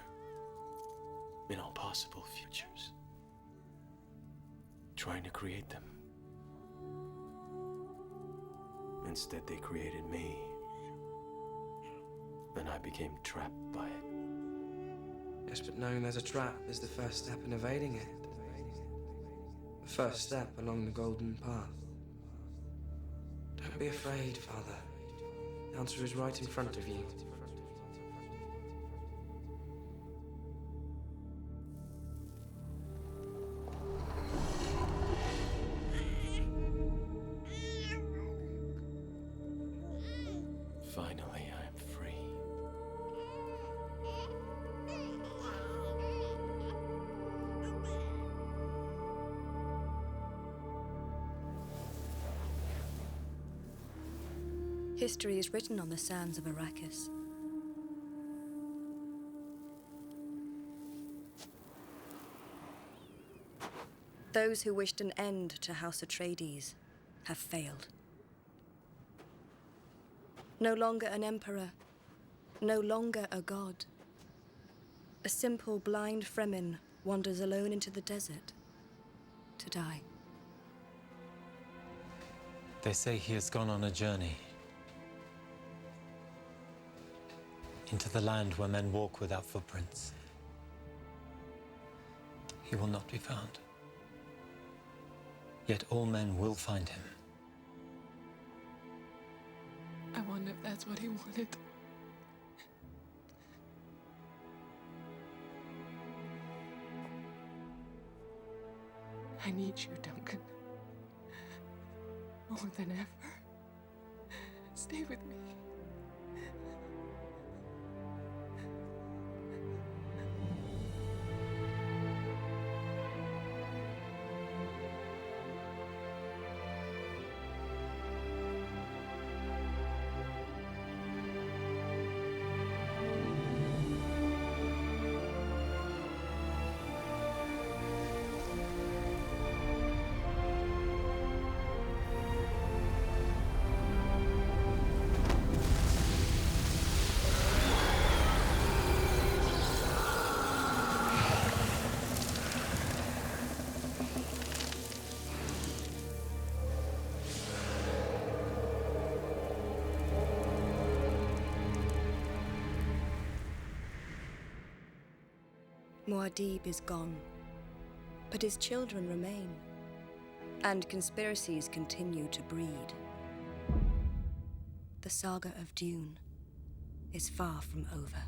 Speaker 12: In all possible futures. Trying to create them. Instead, they created me. And I became trapped by it.
Speaker 23: Yes, but knowing there's a trap is the first step in evading it. The first step along the golden path. Don't be afraid, Father. The answer is right in front of you.
Speaker 12: Finally, I am free.
Speaker 1: History is written on the sands of Arrakis. Those who wished an end to House Atreides have failed. No longer an emperor, no longer a god. A simple blind Fremen wanders alone into the desert to die.
Speaker 15: They say he has gone on a journey into the land where men walk without footprints. He will not be found. Yet all men will find him.
Speaker 9: I wonder if that's what he wanted. I need you, Duncan. More than ever. Stay with me.
Speaker 1: Muad'Dib is gone, but his children remain, and conspiracies continue to breed. The saga of Dune is far from over.